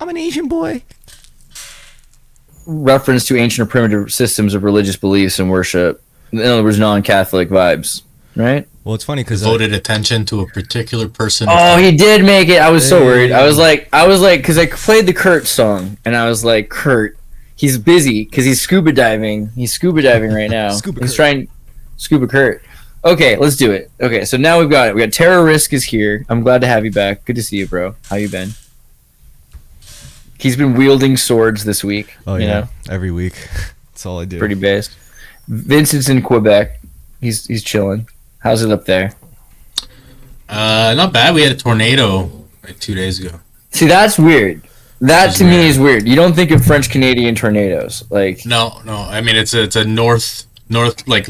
I'm an Asian boy. Reference to ancient or primitive systems of religious beliefs and worship. In other words, non-Catholic vibes, right? Well, it's funny because Devoted attention to a particular person. Oh, he did make it. I was so worried. I was like, because I played the Kurt song, and I was like, Kurt, he's busy because he's scuba diving. He's scuba diving right now. He's trying scuba Kurt. Okay, let's do it. Okay, so now we've got it. We got Terrorisk is here. I'm glad to have you back. Good to see you, bro. How you been? He's been wielding swords this week. Oh, you know? Every week. That's all I do. Pretty based. Vincent's in Quebec. He's chilling. How's it up there? Not bad. We had a tornado like 2 days ago. See, that's weird. That to me is weird. You don't think of French Canadian tornadoes, like No. I mean, it's a north, like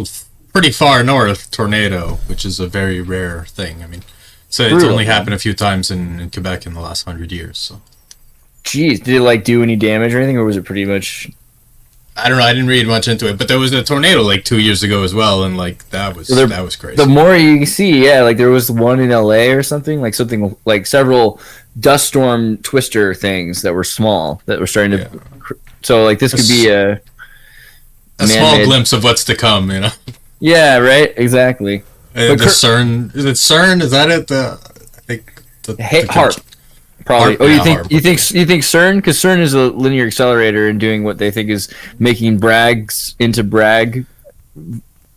pretty far north tornado, which is a very rare thing. I mean, so it's only happened a few times in Quebec in the last 100 years. So, jeez, did it like do any damage or anything, or was it pretty much? I don't know. I didn't read much into it, but there was a tornado like 2 years ago as well, and like that was crazy. The more you see, yeah, like there was one in LA or something like several dust storm twister things that were small that were starting to. So like this could be a small glimpse of what's to come, you know. Yeah. Right. Exactly. The CERN is it CERN? Is that it? I think the HARP. Probably. Oh, you think CERN? Because CERN is a linear accelerator and doing what they think is making Bragg's into Bragg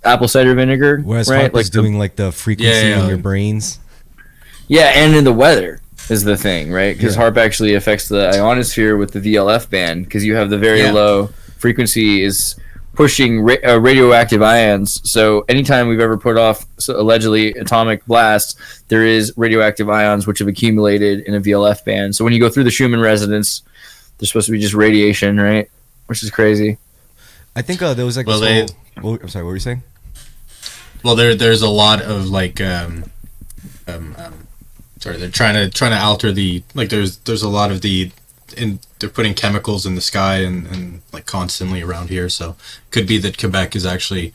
apple cider vinegar. Whereas HARP is doing like the frequency in your brains. Yeah, and in the weather is the thing, right? Because HARP actually affects the ionosphere with the VLF band because you have the very low frequency is pushing radioactive ions. So anytime we've ever put off allegedly atomic blasts, there is radioactive ions which have accumulated in a VLF band. So when you go through the Schumann resonance, there's supposed to be just radiation, right? Which is crazy. I think there was like I'm sorry, what were you saying? Well, there's a lot of like they're trying to alter the like there's a lot of they're putting chemicals in the sky and like constantly around here, so could be that Quebec is actually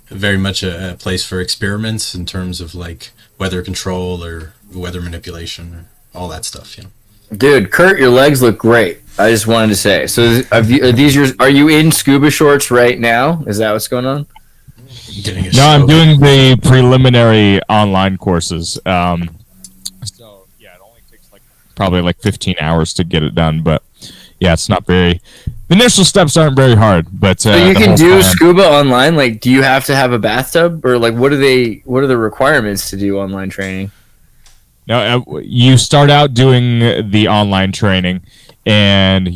very much a place for experiments in terms of like weather control or weather manipulation or all that stuff, you know. Dude, Kurt, your legs look great. I just wanted to say. So are you in scuba shorts right now? Is that what's going on? No, I'm doing the preliminary online courses. So yeah, it only takes probably 15 hours to get it done, but yeah, it's not very. The initial steps aren't very hard, but so you can do scuba online. Like, do you have to have a bathtub, or like what are the requirements to do online training? No, you start out doing the online training, and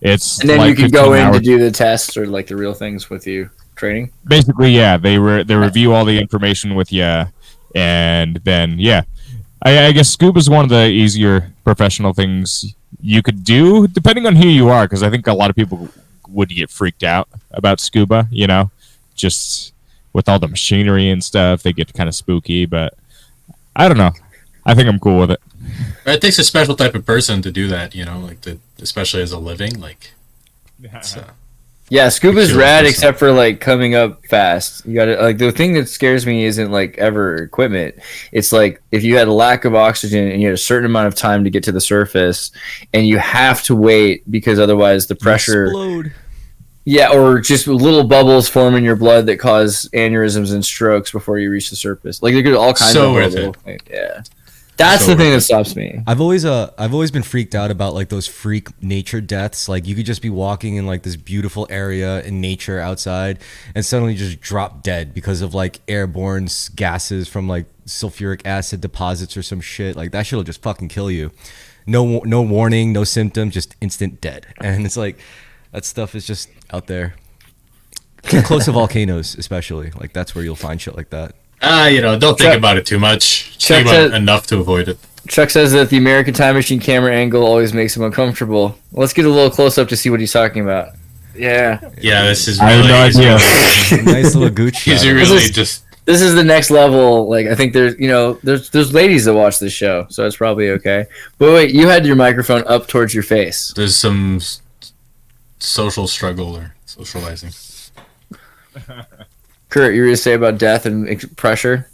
it's. And then you can go in to do the tests or like the real things with you training. Basically, yeah, they review all the information with you, and then I guess scuba is one of the easier professional things you could do, depending on who you are, because I think a lot of people would get freaked out about scuba, you know, just with all the machinery and stuff. They get kind of spooky, but I don't know. I think I'm cool with it. It takes a special type of person to do that, you know, like especially as a living, like. Yeah, scuba's rad, except for like coming up fast. You gotta like the thing that scares me isn't like ever equipment. It's like if you had a lack of oxygen and you had a certain amount of time to get to the surface, and you have to wait because otherwise the pressure. Explode. Yeah, or just little bubbles form in your blood that cause aneurysms and strokes before you reach the surface. Like they could all kinds of little things. Yeah. That's the thing that stops me. I've always been freaked out about like those freak nature deaths. Like you could just be walking in like this beautiful area in nature outside and suddenly just drop dead because of like airborne gases from like sulfuric acid deposits or some shit. Like that shit will just fucking kill you. No warning, no symptom, just instant dead. And it's like that stuff is just out there. Close to volcanoes, especially. Like that's where you'll find shit like that. Don't think about it too much. Think about enough to avoid it. Chuck says that the American Time Machine camera angle always makes him uncomfortable. Let's get a little close up to see what he's talking about. Yeah. Yeah, this is really... I have no idea. Nice little gooch. This is the next level. Like, I think there's ladies that watch this show, so it's probably okay. But wait, you had your microphone up towards your face. There's some social struggle or socializing. Kurt, you were going to say about death and pressure?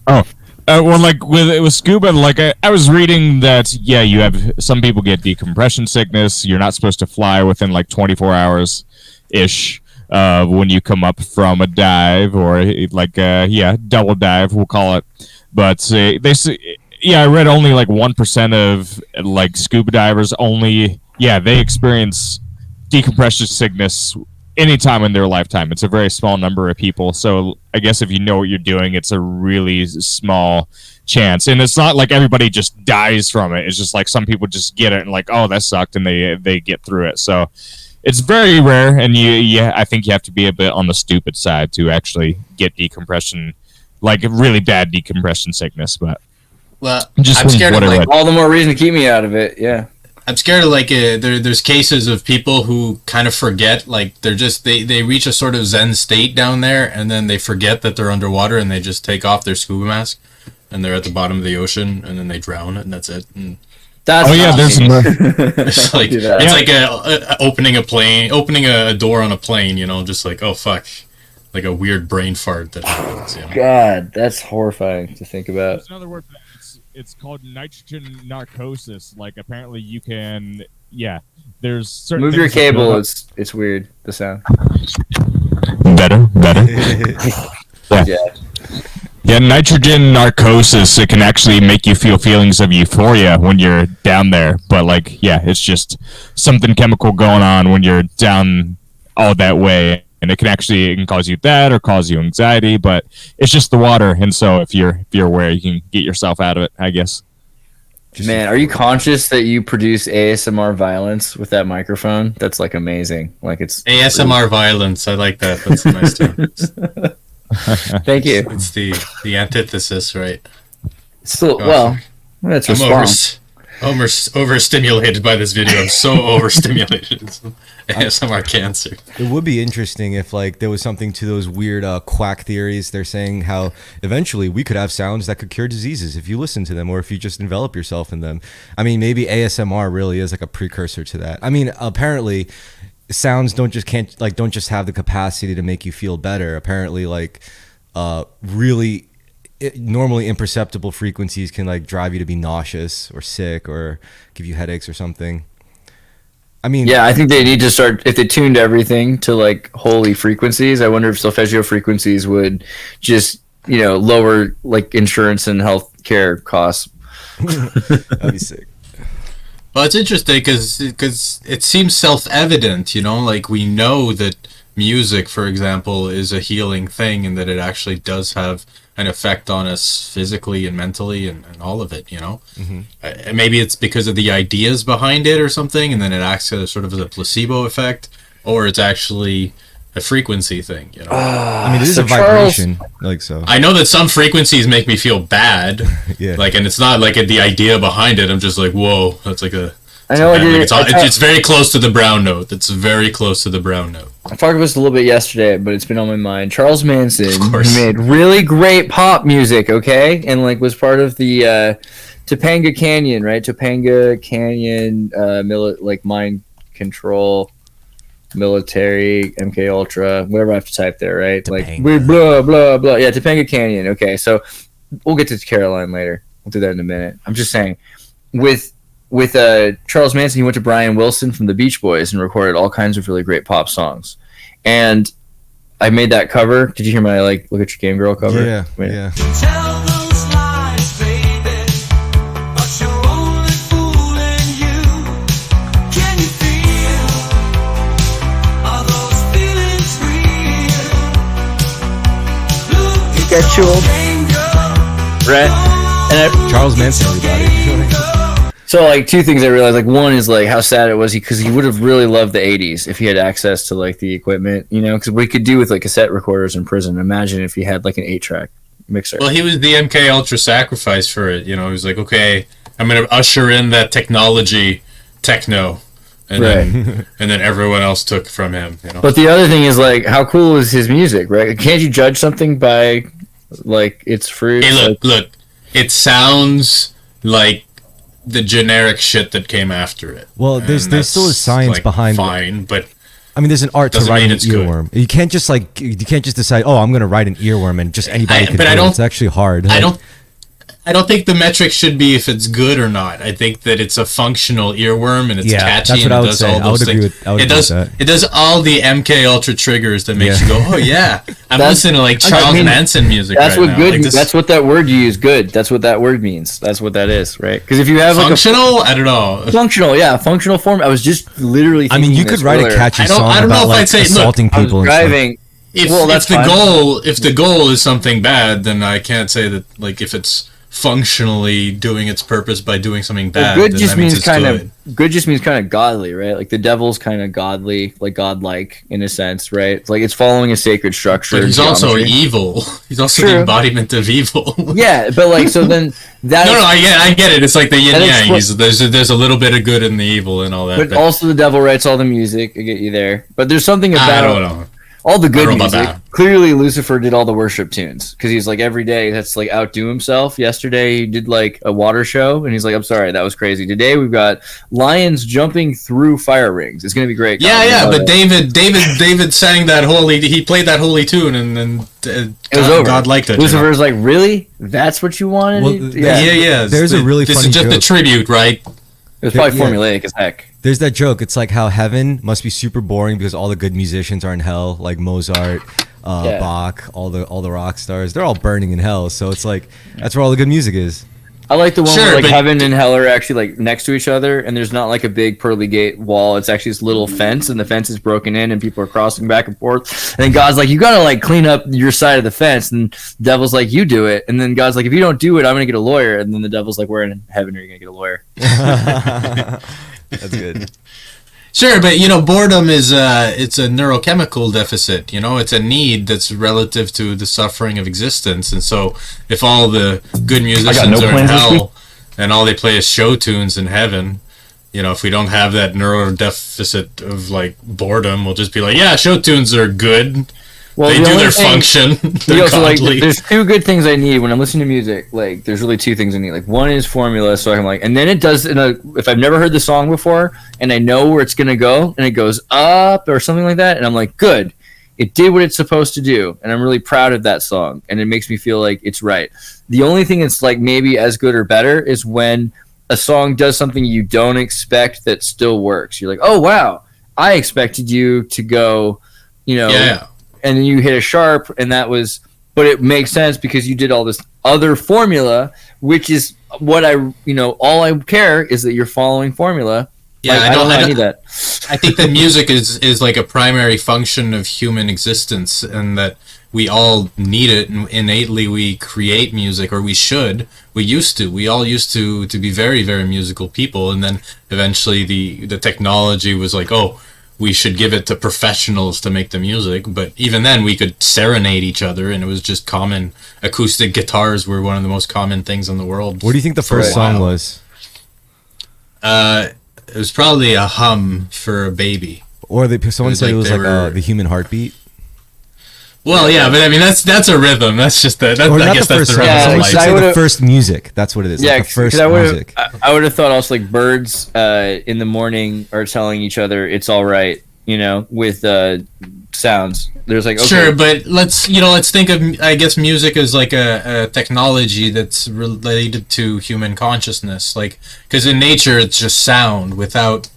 Oh, Well, like with scuba, like I was reading that you have some people get decompression sickness. You're not supposed to fly within like 24 hours ish when you come up from a dive or like double dive, we'll call it. But they say, I read only like 1% of like scuba divers they experience decompression sickness anytime in their lifetime. It's a very small number of people. So I guess if you know what you're doing, it's a really small chance. And it's not like everybody just dies from it. It's just like some people just get it and like, oh, that sucked, and they get through it. So it's very rare, and I think you have to be a bit on the stupid side to actually get decompression, like really bad decompression sickness. But I'm scared of like all the more reason to keep me out of it. Yeah. I'm scared of like there's cases of people who kind of forget, like they reach a sort of zen state down there, and then they forget that they're underwater, and they just take off their scuba mask, and they're at the bottom of the ocean, and then they drown, and that's it. And that's it's like it's like opening a door on a plane, just like, oh fuck, like a weird brain fart that happens. God, that's horrifying to think about. There's another word for that. It's called nitrogen narcosis. Like apparently you can, there's certain move your cable. It's weird, the sound. Better. Yeah, nitrogen narcosis. It can actually make you feel feelings of euphoria when you're down there. But like, it's just something chemical going on when you're down all that way. And it can cause you that or cause you anxiety, but it's just the water. And so if you're aware, you can get yourself out of it, I guess. Man, are you conscious that you produce ASMR violence with that microphone? That's like amazing. Like it's ASMR violence. I like that. That's a nice term. Thank you. It's the antithesis, right? Still, that's I'm overstimulated by this video. I'm so overstimulated. ASMR cancer. It would be interesting if like there was something to those weird quack theories. They're saying how eventually we could have sounds that could cure diseases if you listen to them or if you just envelop yourself in them. I mean, maybe ASMR really is like a precursor to that. I mean, apparently sounds don't just have the capacity to make you feel better. Apparently, like normally imperceptible frequencies can like drive you to be nauseous or sick or give you headaches or something. I mean, I think they need to start, if they tuned everything to like holy frequencies, I wonder if solfeggio frequencies would just, lower like insurance and health care costs. That'd be sick. Well, it's interesting because it seems self-evident, like we know that music, for example, is a healing thing and that it actually does have an effect on us physically and mentally and all of it, Mm-hmm. Maybe it's because of the ideas behind it or something, and then it acts as sort of as a placebo effect, or it's actually a frequency thing, I mean, it is a vibration, so. I know that some frequencies make me feel bad, and it's not like the idea behind it. I'm just like, whoa, that's like a. I know it's very close to the brown note. It's very close to the brown note. I talked about this a little bit yesterday, but it's been on my mind. Charles Manson made really great pop music, okay? And like was part of the Topanga Canyon, right? Topanga Canyon mind control military MK Ultra, whatever I have to type there, right? Topanga. Like we blah blah blah. Yeah, Topanga Canyon. Okay, so we'll get to Caroline later. We'll do that in a minute. I'm just saying with Charles Manson, he went to Brian Wilson from the Beach Boys and recorded all kinds of really great pop songs. And I made that cover. Did you hear my look at your game girl cover? Yeah. Tell those lies, baby, but you're only fooling you. Can you feel all those feelings real? Look at your Right. Charles Manson, everybody. So, like, two things I realized. Like, one is, like, how sad it was because he would have really loved the 80s if he had access to, like, the equipment, because we could do with, like, cassette recorders in prison. Imagine if he had, like, an 8-track mixer. Well, he was the MK Ultra sacrifice for it, He was like, okay, I'm going to usher in that technology, techno. And then everyone else took from him, But the other thing is, like, how cool is his music, right? Can't you judge something by, like, its fruit? Hey, look. It sounds like the generic shit that came after it. Well, there's still a science behind fine, but I mean, there's an art to writing an earworm. You can't just decide, oh, I'm going to write an earworm and just anybody can do it. It's actually hard. I don't think the metric should be if it's good or not. I think that it's a functional earworm and it's Yeah, catchy that's what and I it would does say. all I would those agree things. with- I would It agree does with that. it does all the MK Ultra triggers that makes Yeah. you go, oh yeah, I'm That's- listening to like I Charles mean, Manson music That's right what now. good. Like this That's what that word you use. Good. That's what that word means. That's what that is, right? Because if you have like functional. I don't know. a functional, yeah, functional form. I was just literally. I mean, you thinking could this write earlier. a catchy I don't song know about if like I'd say- look, assaulting I was people and stuff. driving. If, Well, that's if the fine. goal is something bad, then I can't say that like if it's functionally doing its purpose by doing something bad. Good then just that means means it's kind good. of good. Just means kind of godly, right? Like the devil's kind of godly, like godlike in a sense, right? It's like it's following a sacred structure. But and he's also geometry. evil. He's also True. the embodiment of evil. Yeah, but like so then that. No, I get it. It's like the yin That yang. expl- There's a little bit of good in the evil and all that. But also the devil writes all the music. I get you there. But there's something I about don't know. all the good I don't know about music. that. Clearly, Lucifer did all the worship tunes because he's like every day has to like outdo himself. Yesterday he did like a water show, and he's like, "I'm sorry, that was crazy." Today we've got lions jumping through fire rings. It's gonna be great. Yeah, guys. yeah. You know But that. David sang that holy. He played that holy tune, and It was God, over. God liked it. you know? Lucifer's like, "Really? That's what you wanted?" Well, Yeah. There's a really this funny is just the joke. tribute, right? It was probably Yeah. formulaic as heck. There's that joke. It's like how heaven must be super boring because all the good musicians are in hell, like Mozart, Yeah. Bach, all the rock stars. They're all burning in hell. So it's like that's where all the good music is. I like the one Sure, where like but- heaven and hell are actually like next to each other, and there's not like a big pearly gate wall. It's actually this little fence, and the fence is broken in, and people are crossing back and forth. And then God's like, "You gotta like clean up your side of the fence," and the devil's like, "You do it." And then God's like, "If you don't do it, I'm gonna get a lawyer." And then the devil's like, "Where in heaven are you gonna get a lawyer?" That's good. Sure, but boredom is it's a neurochemical deficit. It's a need that's relative to the suffering of existence. And so, if all the good musicians no are in plans this week. hell and all they play is show tunes in heaven, if we don't have that neuro deficit of like boredom, we'll just be like, yeah, show tunes are good. Well, They the do only their thing- function. You They're also, like, godly. there's two good things I need when I'm listening to music. Like, there's really two things I need. Like, one is formula, so I'm like, and then it does. If I've never heard the song before and I know where it's gonna go, and it goes up or something like that, and I'm like, good, it did what it's supposed to do, and I'm really proud of that song, and it makes me feel like it's right. The only thing that's like maybe as good or better is when a song does something you don't expect that still works. You're like, oh wow, I expected you to go, yeah. and then you hit a sharp, and that was, but it makes sense because you did all this other formula, which is what all I care is that you're following formula. Yeah, Like, I don't- know I I don't- need that. I think that music is like a primary function of human existence, and that we all need it, and innately we create music, or we should. We all used to be very, very musical people, and then eventually the technology was like, oh, we should give it to professionals to make the music. But even then, we could serenade each other, and it was just common. Acoustic guitars were one of the most common things in the world. What do you think the for a first song while. was? It was probably a hum for a baby. Or someone was said like it was they like were- the human heartbeat. Well, yeah, but I mean that's a rhythm. That's just Or I not guess the that's first the song. Yeah, rhythm. Someone of because should life. I say the would've- first music. That's what it is. Yeah, like the first because music. I would have thought also like birds in the morning are telling each other it's all right, with sounds. There's like, okay, Sure, but let's think of, I guess, music as like a technology that's related to human consciousness. Like, because in nature it's just sound. Without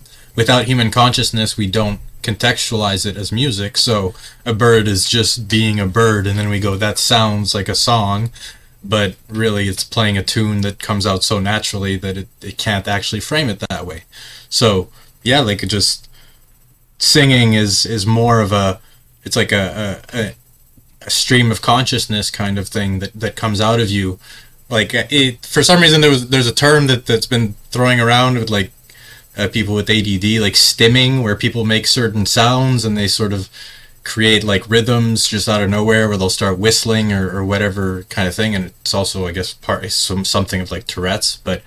human consciousness, we don't contextualize it as music. So a bird is just being a bird, and then we go, that sounds like a song, but really it's playing a tune that comes out so naturally that it can't actually frame it that way. So yeah, like it just singing is more of it's like a stream of consciousness kind of thing that comes out of you. Like it, for some reason there's a term that's been throwing around with like people with ADD, like stimming, where people make certain sounds and they sort of create like rhythms just out of nowhere, where they'll start whistling or whatever kind of thing. And it's also, I guess, something of like Tourette's, but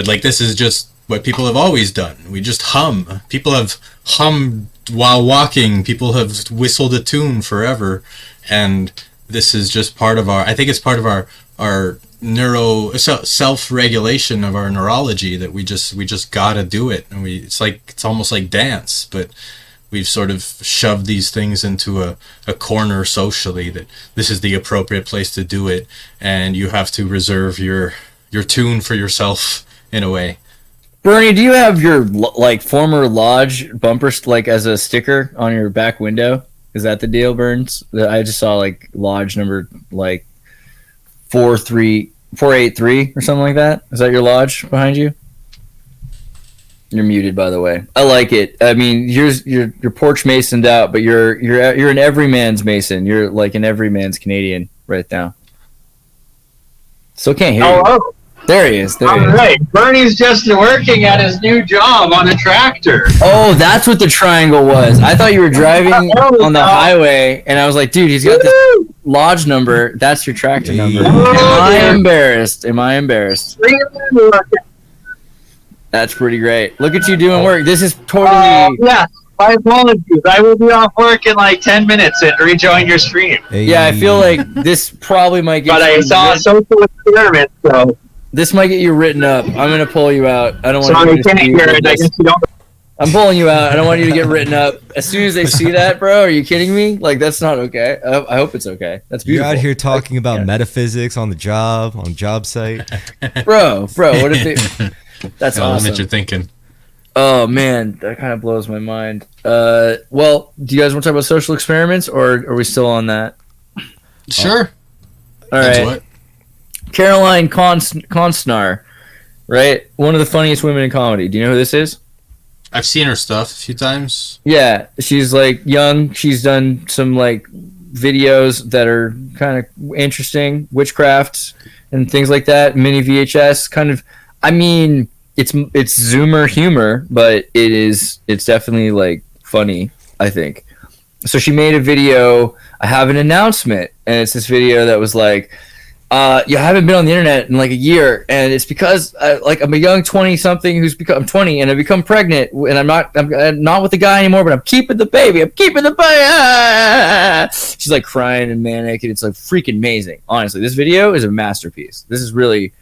like this is just what people have always done. We just hum. People have hummed while walking. People have whistled a tune forever, and this is just part of I think it's part of our self-regulation of our neurology, that we just gotta do it, and it's almost like dance, but we've sort of shoved these things into a corner socially, that this is the appropriate place to do it, and you have to reserve your your tune for yourself in a way. Bernie, do you have your like former lodge bumper like as a sticker on your back window? Is that the deal, Burns? I just saw like lodge number like 483 or something like that. Is that your lodge behind you? You're muted, by the way. I like it. I mean, you're porch masoned out, but you're an everyman's mason. You're like an everyman's Canadian right now. Still can't hear you. Oh, There he is. There he all is. right. Bernie's just working at his new job on a tractor. Oh, that's what the triangle was. I thought you were driving on the highway, and I was like, dude, he's got this lodge number. That's your tractor number. Am I embarrassed? Am I embarrassed? That's pretty great. Look at you doing work. This is totally... Yeah, my apologies. I will be off work in like 10 minutes and rejoin your stream. Hey. Yeah, I feel like this probably might get But I you saw a writ- social experiment, so this might get you written up. I'm gonna pull you out. I don't want sorry you I to can't see hear it. I this. guess you don't. I'm pulling you out. I don't want you to get written up. As soon as they see that, bro, are you kidding me? Like, that's not okay. I hope it's okay. That's You're beautiful. out here talking about Yeah. metaphysics on the job site. Bro, what if they... That's I don't know awesome. what you're thinking. Oh, man, that kind of blows my mind. Well, do you guys want to talk about social experiments, or are we still on that? Sure. All That's right. what. Caroline Consnar, right? One of the funniest women in comedy. Do you know who this is? I've seen her stuff a few times. Yeah, she's like young. She's done some like videos that are kind of interesting, witchcraft and things like that. Mini VHS kind of. I mean, it's Zoomer humor, but it's definitely like funny, I think. So she made a video. I have an announcement, and it's this video that was like, you haven't been on the internet in like a year, and it's because I'm a young 20-something who's become 20, and I become pregnant, and I'm not with the guy anymore, but I'm keeping the baby. She's like crying and manic, and it's like freaking amazing. Honestly, this video is a masterpiece. This is really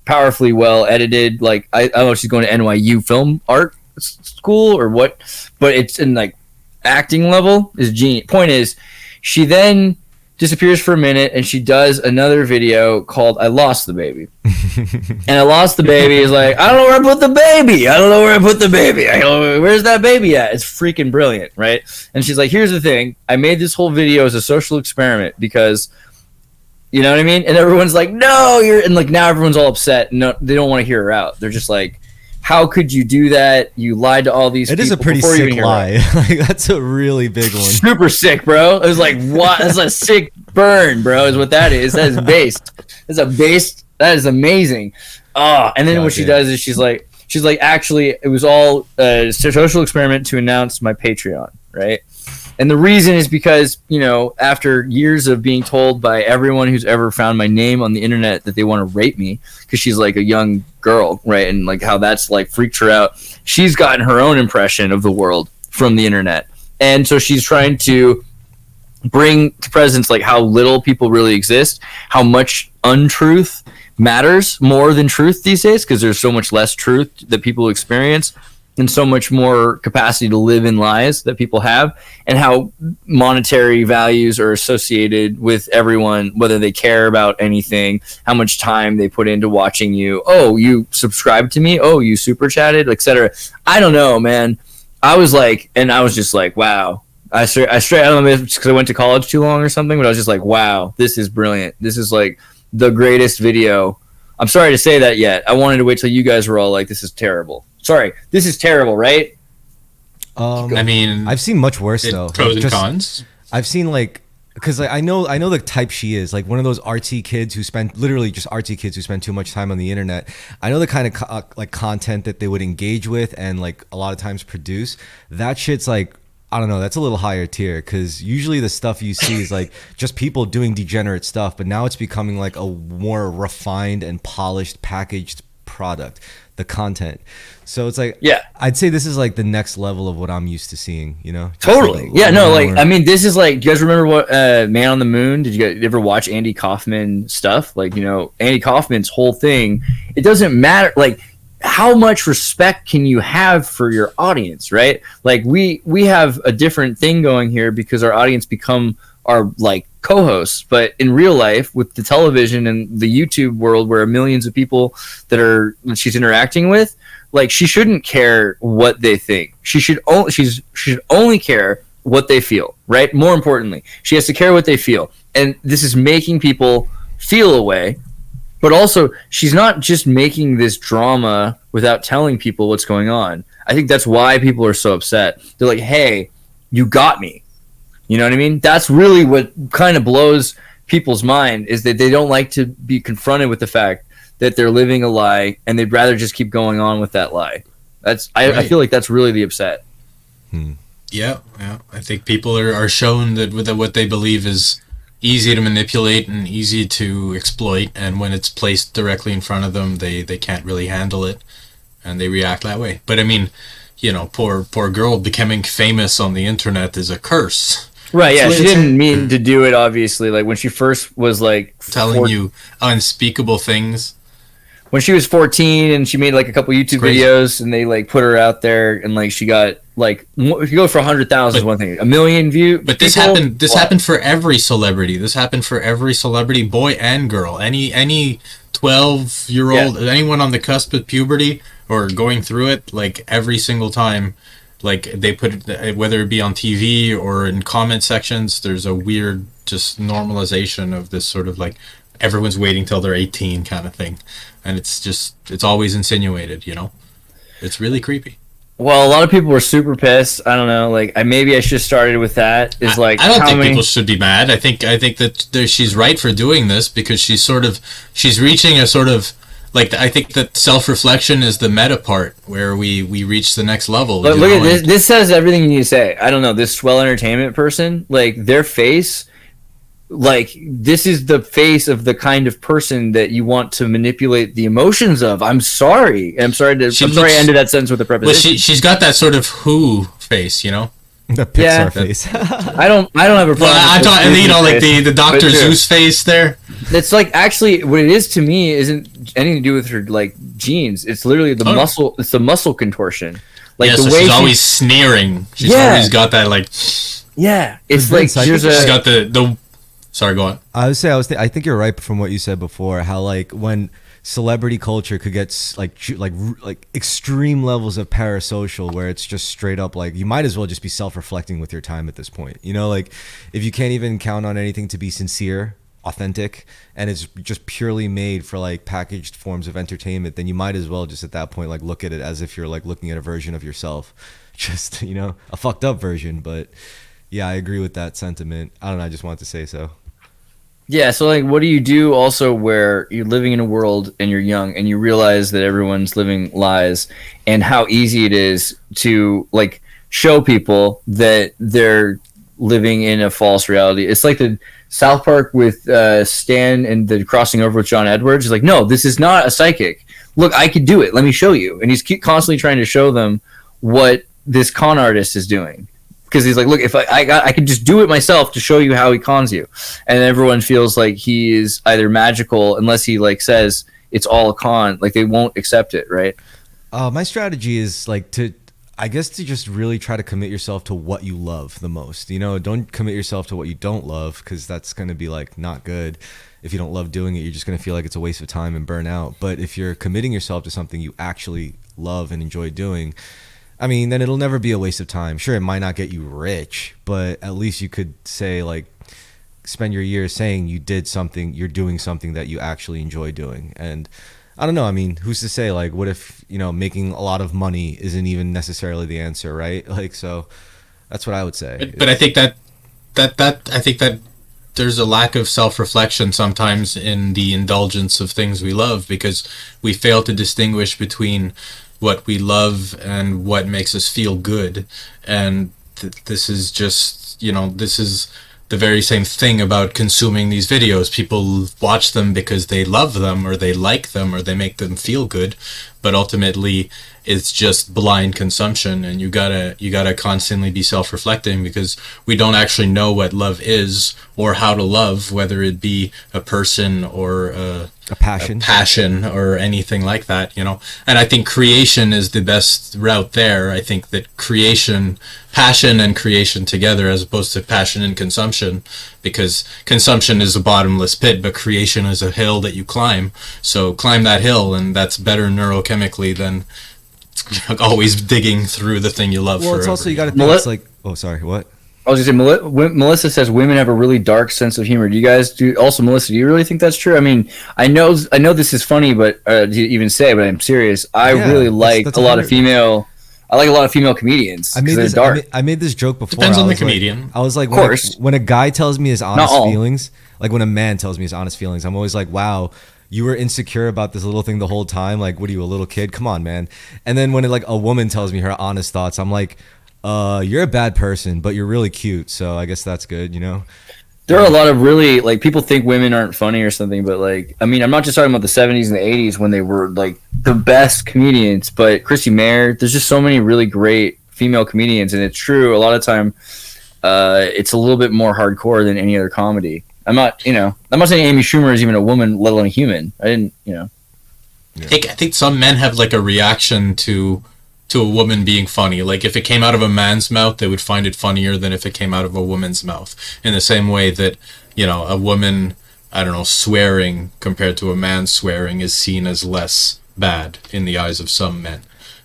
powerfully well edited. Like I don't know if she's going to NYU film art school or what, but it's in like acting level is genius. Point is, she then disappears for a minute, and she does another video called "I Lost the Baby." And "I Lost the Baby" is like, I don't know where I put the baby. I don't know where I put the baby. I don't know, where's that baby at? It's freaking brilliant, right? And she's like, here's the thing. I made this whole video as a social experiment because, you know what I mean? And everyone's like, no, and like now everyone's all upset. No, they don't want to hear her out. They're just like, how could you do that? You lied to all these It people. is a pretty before you sick even hear her out. lie. Like, that's a really big one. Super sick, bro. It was like, what? That's a sick burn, bro, is what that is. That is based. That's a based. That is amazing. And then what she does is she's like, actually, it was all a social experiment to announce my Patreon, right? And the reason is because, you know, after years of being told by everyone who's ever found my name on the internet that they want to rape me because she's like a young girl, right? And like how that's like freaked her out. She's gotten her own impression of the world from the internet. And so she's trying to bring to presence like how little people really exist, how much untruth matters more than truth these days because there's so much less truth that people experience and so much more capacity to live in lies that people have, and how monetary values are associated with everyone, whether they care about anything, how much time they put into watching you. Oh, you subscribed to me? Oh, you super chatted, etc. I don't know, man. I was just like, wow. I don't know if it's because I went to college too long or something, but I was just like, wow, this is brilliant. This is like the greatest video. I'm sorry to say that yet. I wanted to wait till you guys were all like, this is terrible. Sorry, this is terrible, right? I mean, I've seen much worse though. pros and Just- cons. I've seen like, because like, I know the type she is, like one of those artsy kids who spend literally just artsy kids who spend too much time on the internet. I know the kind of like content that they would engage with and like a lot of times produce. That shit's like, I don't know, that's a little higher tier because usually the stuff you see is like just people doing degenerate stuff, but now it's becoming like a more refined and polished packaged product, the content. So it's like, Yeah. I'd say this is like the next level of what I'm used to seeing, you know? Just Totally. like Yeah, no, like, more- I mean, this is like, do you guys remember what Man on the Moon? Did you guys ever watch Andy Kaufman stuff? Like, you know, Andy Kaufman's whole thing, it doesn't matter, like, how much respect can you have for your audience, right? Like, we have a different thing going here because our audience become are like co-hosts, but in real life with the television and the YouTube world where millions of people that she's interacting with, like she shouldn't care what they think. She should only care what they feel, right? More importantly, she has to care what they feel. And this is making people feel a way, but also she's not just making this drama without telling people what's going on. I think that's why people are so upset. They're like, hey, you got me. You know what I mean? That's really what kind of blows people's mind, is that they don't like to be confronted with the fact that they're living a lie, and they'd rather just keep going on with that lie. I feel like that's really the upset. Yeah. I think people are shown that what they believe is easy to manipulate and easy to exploit, and when it's placed directly in front of them, they can't really handle it, and they react that way. But I mean, you know, poor girl becoming famous on the internet is a curse. Right, yeah, she didn't mean to do it, obviously. Like, when she first was, like... telling you unspeakable things. When she was 14 and she made, like, a couple YouTube videos, and they, like, put her out there, and, like, she got, like... If you go for 100,000 is one thing. 1 million views... But this happened for every celebrity. This happened for every celebrity, boy and girl. Any 12-year-old, anyone on the cusp of puberty or going through it, like, every single time... Like, they put it, whether it be on TV or in comment sections, there's a weird just normalization of this sort of like everyone's waiting till they're 18 kind of thing. And it's always insinuated, you know? It's really creepy. Well, a lot of people were super pissed. I don't know. Like, maybe I should have started with that. Is like, I don't think people should be mad. I think that she's right for doing this, because she's reaching a sort of, like, I think that self-reflection is the meta part where we reach the next level. But look at this. This says everything you need to say. I don't know. This Swell Entertainment person, like, their face, like, this is the face of the kind of person that you want to manipulate the emotions of. I'm sorry. I ended that sentence with a preposition. Well, she's got that sort of Who face, you know? The Pixar face. I don't have a problem. Well, I'm talking, you know, like the Dr. Zeus face there. It's like, actually, what it is to me isn't anything to do with her, like, genes. It's literally the muscle. It's the muscle contortion. Like, the way she's always sneering. She's always got that, like. Yeah, it's like she's got the. Sorry, go on. I think you're right from what you said before. How, like, when celebrity culture could get like extreme levels of parasocial, where it's just straight up like you might as well just be self-reflecting with your time at this point. You know, like, if you can't even count on anything to be sincere, authentic, and it's just purely made for like packaged forms of entertainment, then you might as well just at that point like look at it as if you're like looking at a version of yourself, just, you know, a fucked up version. But yeah, I agree with that sentiment. I don't know, I just wanted to say so. Yeah, so like, what do you do also where you're living in a world and you're young and you realize that everyone's living lies, and how easy it is to like show people that they're living in a false reality? It's like the South Park with Stan and the crossing over with John Edwards. He's like, no, this is not a psychic. Look, I could do it. Let me show you. And he's constantly trying to show them what this con artist is doing. Because he's like, look, if I could just do it myself to show you how he cons you. And everyone feels like he is either magical, unless he like says it's all a con. Like, they won't accept it, right? My strategy is like to just really try to commit yourself to what you love the most. You know, don't commit yourself to what you don't love, because that's going to be like not good. If you don't love doing it, you're just going to feel like it's a waste of time and burn out. But if you're committing yourself to something you actually love and enjoy doing, I mean, then it'll never be a waste of time. Sure, it might not get you rich, but at least you could say, like, spend your years saying you're doing something that you actually enjoy doing. And I don't know, I mean, who's to say, like, what if, you know, making a lot of money isn't even necessarily the answer, right? Like, so that's what I would say. But I think that there's a lack of self-reflection sometimes in the indulgence of things we love, because we fail to distinguish between what we love and what makes us feel good. And this is just, you know, this is the very same thing about consuming these videos. People watch them because they love them, or they like them, or they make them feel good. but ultimately it's just blind consumption, and you gotta constantly be self-reflecting, because we don't actually know what love is or how to love, whether it be a person or a passion or anything like that, you know. And I think creation is the best route there. I think that passion and creation together, as opposed to passion and consumption, because consumption is a bottomless pit, but creation is a hill that you climb. So climb that hill, and that's better neurochemically than always digging through the thing you love. Well, forever. it's also, you got to think, it's like, oh, sorry, what? I was gonna say, Melissa says women have a really dark sense of humor. Do you guys do? Also, Melissa, do you really think that's true? I mean, I know this is funny, but to even say, but I'm serious. I really like that's a lot of female. I like a lot of female comedians. I made this joke before. Depends on the like, comedian. I was like, of course, when a guy tells me his honest feelings, like when a man tells me his honest feelings, I'm always like, wow, you were insecure about this little thing the whole time. Like, what are you, a little kid? Come on, man. And then when like a woman tells me her honest thoughts, I'm like, you're a bad person, but you're really cute. So I guess that's good, you know? There are a lot of really, like, people think women aren't funny or something, but like, I mean, I'm not just talking about the 70s and the 80s when they were like the best comedians, but Chrissy Mayer, there's just so many really great female comedians. And it's true. A lot of time, it's a little bit more hardcore than any other comedy. I'm not saying Amy Schumer is even a woman, let alone a human. I think some men have like a reaction to a woman being funny. Like if it came out of a man's mouth, they would find it funnier than if it came out of a woman's mouth. In the same way that, you know, a woman, I don't know, swearing compared to a man swearing is seen as less bad in the eyes of some men.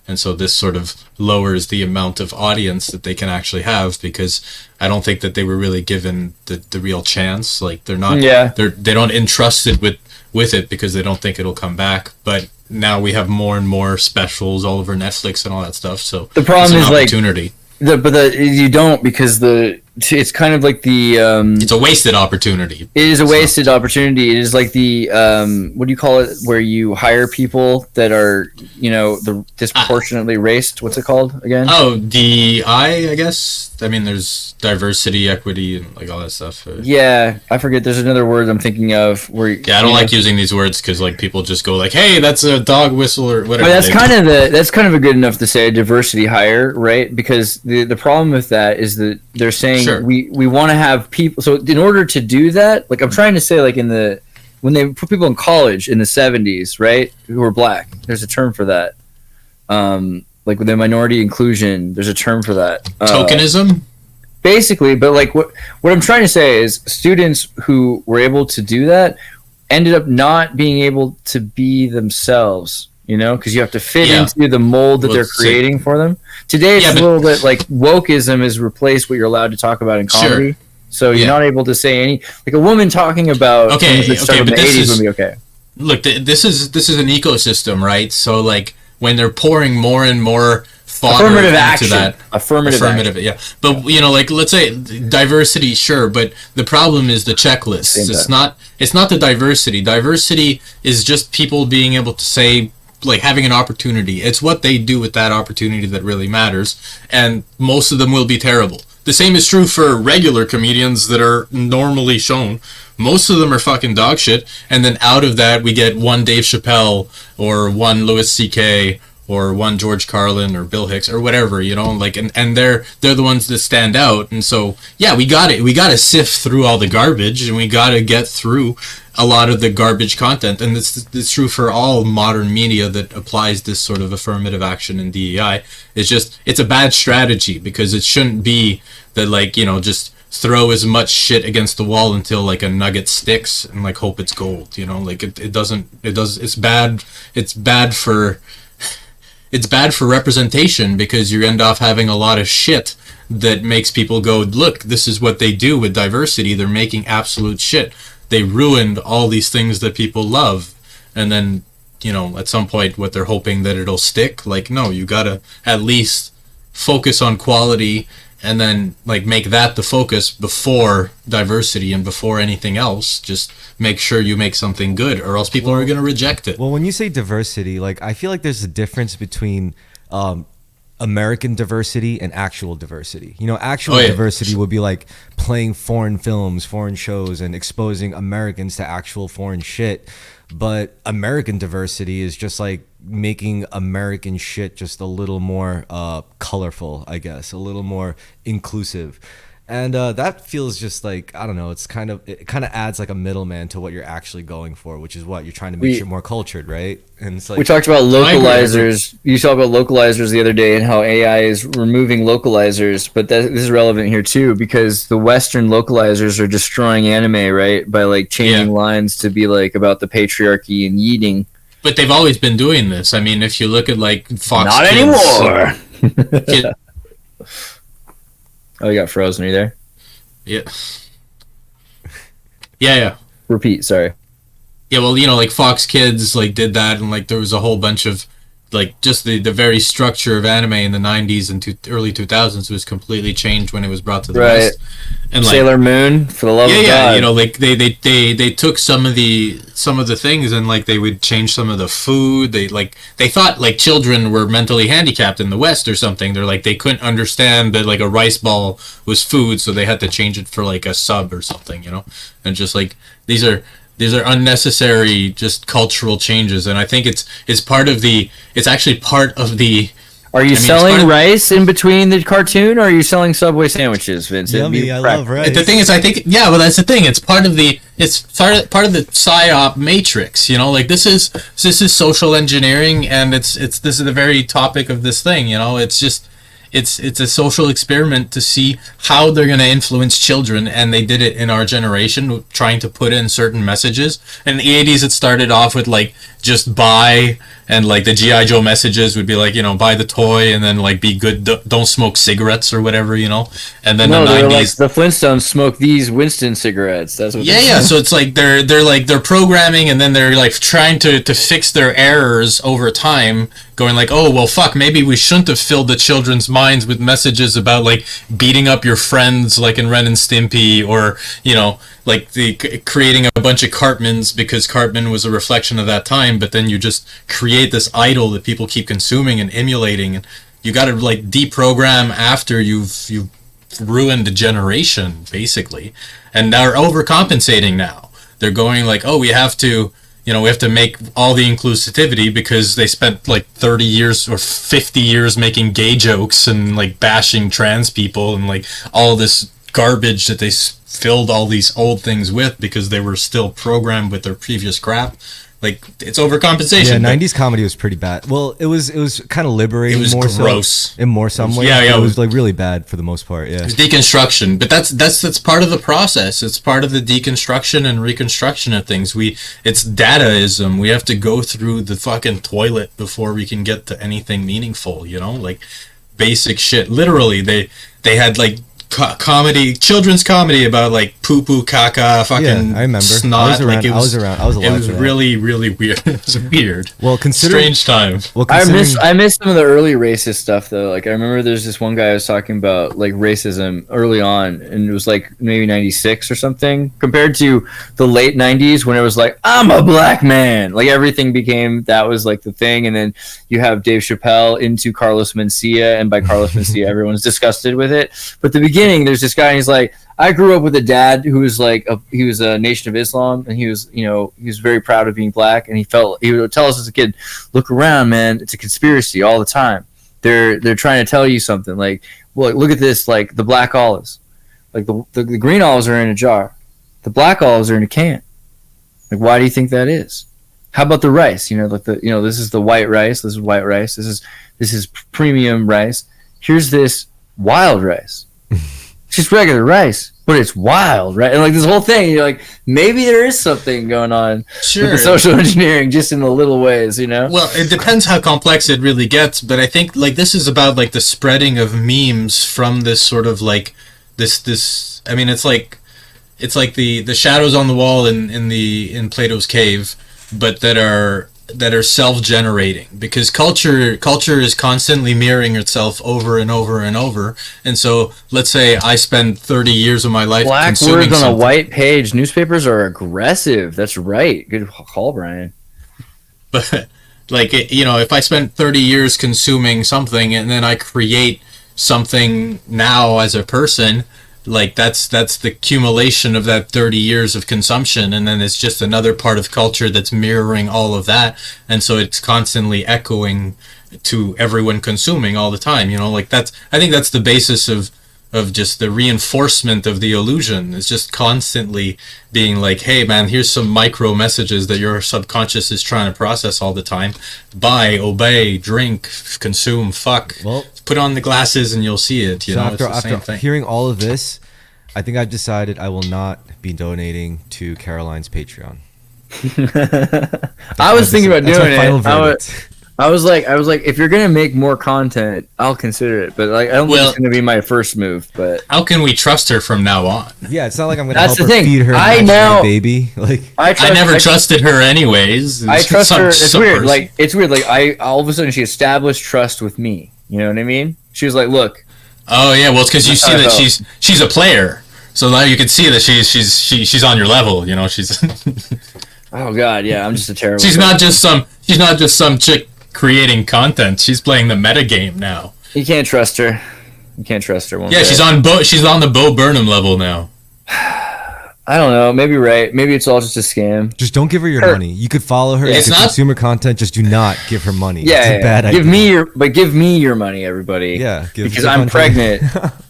And so this sort of lowers the amount of audience that they can actually have, because I don't think that they were really given the real chance. Like they don't entrust it with it because they don't think it'll come back. But now we have more and more specials all over Netflix and all that stuff. So the problem is opportunity. You don't, because it's kind of like it's a wasted opportunity. It is a wasted opportunity. It is like the what do you call it, where you hire people that are, you know, the disproportionately raced. What's it called again? Oh, DEI, I guess. I mean, there's diversity, equity, and like all that stuff. Yeah, I forget. There's another word I'm thinking of. Where I don't like using these words because like people just go like, "Hey, that's a dog whistle" or whatever. But that's kind of a good enough to say a diversity hire, right? Because the problem with that is that they're saying we want to have people. So in order to do that, like I'm trying to say, like when they put people in college in the 70s, right, who were black, there's a term for that. Like with the minority inclusion, there's a term for that. Tokenism? Basically, but like what I'm trying to say is students who were able to do that ended up not being able to be themselves, you know, because you have to fit into the mold that they're creating for them. Today, it's a little bit like wokeism has replaced what you're allowed to talk about in comedy. Sure. So you're not able to say any, like a woman talking about things that started in the 80s would be okay. Look, this is an ecosystem, right? So like when they're pouring more and more affirmative action. Affirmative action. Yeah. But you know, like let's say diversity, sure, but the problem is the checklist. It's not the diversity. Diversity is just people being able to say, like, having an opportunity. It's what they do with that opportunity that really matters, and most of them will be terrible. The same is true for regular comedians that are normally shown. Most of them are fucking dog shit, and then out of that we get one Dave Chappelle or one Louis C.K. or one George Carlin or Bill Hicks or whatever, you know, like, and they're the ones that stand out. And so we got to sift through all the garbage, and we got to get through a lot of the garbage content. And it's true for all modern media that applies this sort of affirmative action and DEI. It's a bad strategy, because it shouldn't be that, like, you know, just throw as much shit against the wall until like a nugget sticks and like hope it's gold, you know, like it's bad for representation, because you end up having a lot of shit that makes people go, look, this is what they do with diversity. They're making absolute shit. They ruined all these things that people love. And then, you know, at some point, what they're hoping that it'll stick. Like, no, you gotta at least focus on quality, and then like make that the focus before diversity and before anything else. Just make sure you make something good, or else people are going to reject it. Well, when you say diversity, like, I feel like there's a difference between a American diversity and actual diversity. You know, actual Oh, yeah. diversity would be like playing foreign films, foreign shows, and exposing Americans to actual foreign shit. But American diversity is just like making American shit just a little more colorful, I guess, a little more inclusive. And that feels just like, I don't know, it kind of adds like a middleman to what you're actually going for, which is what you're trying to make shit more cultured, right? And it's like, We talked about localizers. You talked about localizers the other day and how AI is removing localizers, but this is relevant here too because the Western localizers are destroying anime, right? By like changing lines to be like about the patriarchy and yeeting. But they've always been doing this. I mean, if you look at like Fox Not Kids, anymore. Kid- Oh, you got frozen. Are you there? yeah, yeah. Repeat. Sorry. Yeah, well, you know, like Fox Kids like did that, and like there was a whole bunch of like just the very structure of anime in the 90s and early 2000s was completely changed when it was brought to the Right. West. And like Sailor Moon, for the love of God. you know, like they took some of the things and like they would change some of the food. They thought like children were mentally handicapped in the West or something. They're like they couldn't understand that like a rice ball was food, so they had to change it for like a sub or something, you know. And just like these are unnecessary just cultural changes, and I think it's part of the it's actually part of the. Are you I mean, it's selling part of- rice in between the cartoon, or are you selling Subway sandwiches, Vince? It'd yummy, be I prac- love rice. The thing is, I think, yeah, well, that's the thing. It's part of the part of the psyop matrix. You know, like this is social engineering, and this is the very topic of this thing. You know, it's just it's a social experiment to see how they're going to influence children, and they did it in our generation, trying to put in certain messages. In the 80s, it started off with like just buy. And like the GI Joe messages would be like, you know, buy the toy and then like be good, don't smoke cigarettes or whatever, you know. And then No, the they're 90s, like the Flintstones smoke these Winston cigarettes. That's what. yeah. So it's like they're programming, and then they're like trying to fix their errors over time, going like, oh well, fuck, maybe we shouldn't have filled the children's minds with messages about like beating up your friends, like in Ren and Stimpy, or you know, like creating a bunch of Cartmans because Cartman was a reflection of that time. But then you just create this idol that people keep consuming and emulating, and you got to like deprogram after you've ruined a generation basically. And they're overcompensating now. They're going like, oh, we have to make all the inclusivity because they spent like 30 years or 50 years making gay jokes and like bashing trans people and like all this garbage that they filled all these old things with because they were still programmed with their previous crap. Like it's overcompensation. Yeah, 90s comedy was pretty bad. Well, it was kind of liberating. It was more gross. So, in more some ways. Yeah, It was like really bad for the most part. Yeah. It's deconstruction, but that's part of the process. It's part of the deconstruction and reconstruction of things. It's dadaism. We have to go through the fucking toilet before we can get to anything meaningful. You know, like basic shit. Literally, they had like comedy, children's comedy about like poo poo caca, fucking Yeah, I remember. snot. I was around. Like, I was around. I was alive. It was for that. really weird. It was weird. Well, considering Strange time. Well, I considering, miss some of the early racist stuff though. Like I remember there's this one guy I was talking about like racism early on, and it was like maybe '96 or something, compared to the late '90s when it was like I'm a black man. Like everything became that was like the thing, and then you have Dave Chappelle into Carlos Mencia, and by Carlos Mencia everyone's disgusted with it. But the beginning, there's this guy, and he's like, I grew up with a dad who was like he was a Nation of Islam, and he was very proud of being black, and he would tell us as a kid, look around, man, it's a conspiracy all the time. They're trying to tell you something. Like, well, look at this, like the black olives, like the green olives are in a jar, the black olives are in a can. Like, why do you think that is? How about the rice? Like this is the white rice. This is white rice. This is premium rice. Here's this wild rice. It's just regular rice, but it's wild, right? And like this whole thing, you're like, maybe there is something going on with the social engineering, just in the little ways, Well, it depends how complex it really gets, but I think like this is about like the spreading of memes from this sort of like this. I mean, it's like the shadows on the wall in Plato's cave, but that are self-generating, because culture is constantly mirroring itself over and over and over. And so let's say I spend 30 years of my life black consuming words on something. a white page. Newspapers are aggressive. That's right. Good call, Brian. Like, if I spent 30 years consuming something and then I create something now as a person, like that's the accumulation of that 30 years of consumption, and then it's just another part of culture that's mirroring all of that, and so it's constantly echoing to everyone consuming all the time. Like I think that's the basis of just the reinforcement of the illusion. It's just constantly being like, hey man, here's some micro messages that your subconscious is trying to process all the time. Buy, obey, drink, consume, fuck. Well, put on the glasses and you'll see it. So after hearing all of this, I think I've decided I will not be donating to Caroline's Patreon. I was thinking about That's my doing final it. verdict. I was like, if you're gonna make more content, I'll consider it. But like, I don't think it's gonna be my first move. But how can we trust her from now on? Yeah, it's not like I'm gonna That's help the her thing. feed her I imaginary now- baby. Like I never trusted her anyways. I trust Some- her. It's some weird. person. Like it's weird. Like I all of a sudden she established trust with me. You know what I mean? She was like, "Look, oh yeah, well it's because you That's see how I that felt. she's a player, so now you can see that she's on your level. She's oh god, yeah, I'm just a terrible." she's not just some chick creating content. She's playing the meta game now. You can't trust her. You can't trust her. One Yeah, bit. she's on the Bo Burnham level now. I don't know. Maybe right. Maybe it's all just a scam. just don't give her your Her- money. You could follow her. Yeah, You it's could not- consume her content. Just do not give her money. Yeah, it's a bad idea. give me your money, everybody. Yeah, give because us I'm 100. pregnant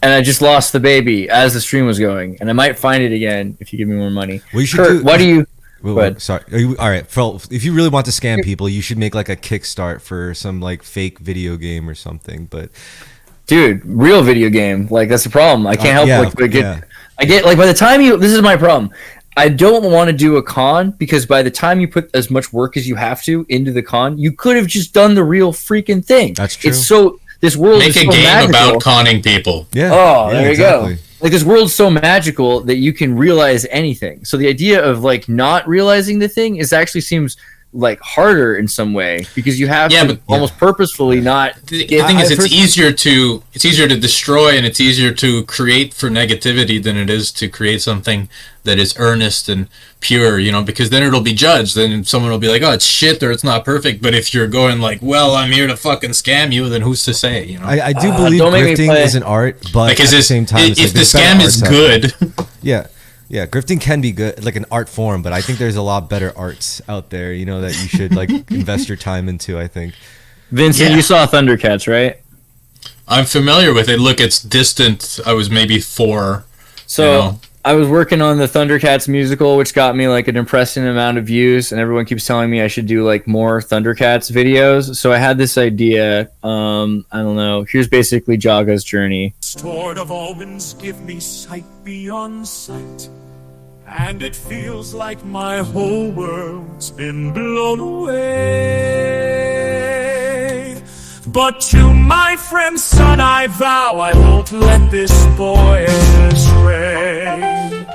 and I just lost the baby as the stream was going, and I might find it again if you give me more money. Well, you should Kurt, do- why do you? Wait, Go ahead. sorry. All right, if you really want to scam people, you should make like a kickstart for some like fake video game or something. But Dude, real video game. Like that's the problem. I can't help yeah, but get. yeah. I get like by the time you. This is my problem. I don't want to do a con because by the time you put as much work as you have to into the con, you could have just done the real freaking thing. That's true. It's so this world Make is a so game magical. about conning people. Yeah. Oh, yeah, there you exactly. go. Like this world's so magical that you can realize anything. So the idea of like not realizing the thing is actually seems like harder in some way because you have Yeah, to but- almost purposefully not. The thing is, I it's first- easier to destroy and it's easier to create for negativity than it is to create something that is earnest and pure. Because then it'll be judged. Then someone will be like, "Oh, it's shit," or "It's not perfect." But if you're going like, "Well, I'm here to fucking scam you," then who's to say? I do believe don't make me grifting play. is an art, but Because at the same time, it's if like the there's better scam is arts out there. good, Yeah, grifting can be good, like an art form, but I think there's a lot better arts out there, that you should like invest your time into. I think. Vincent, Yeah. you saw Thundercats, right? I'm familiar with it. Look, it's distant. I was maybe 4. So You know. I was working on the Thundercats musical, which got me like an impressive amount of views, and everyone keeps telling me I should do like more Thundercats videos. So I had this idea. I don't know. Here's basically Jaga's journey. Stored of omens give me sight beyond sight, and it feels like my whole world's been blown away. But to my friend son I vow I won't let this boy astray.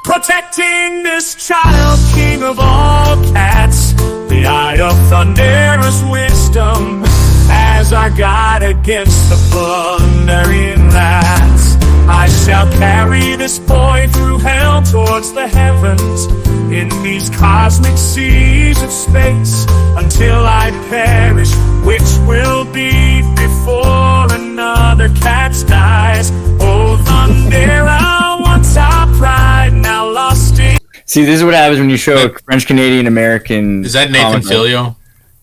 Protecting this child, king of all cats, the eye of thunderous wisdom, as I guard against the thundering rats. I shall carry this boy through hell towards the heavens, in these cosmic seas of space, until I perish, which will be before another cat dies. Oh, Thundera, once our pride, now lost in. See, this is what happens when you show a French Canadian American. Is that Nathan comic book. Filio?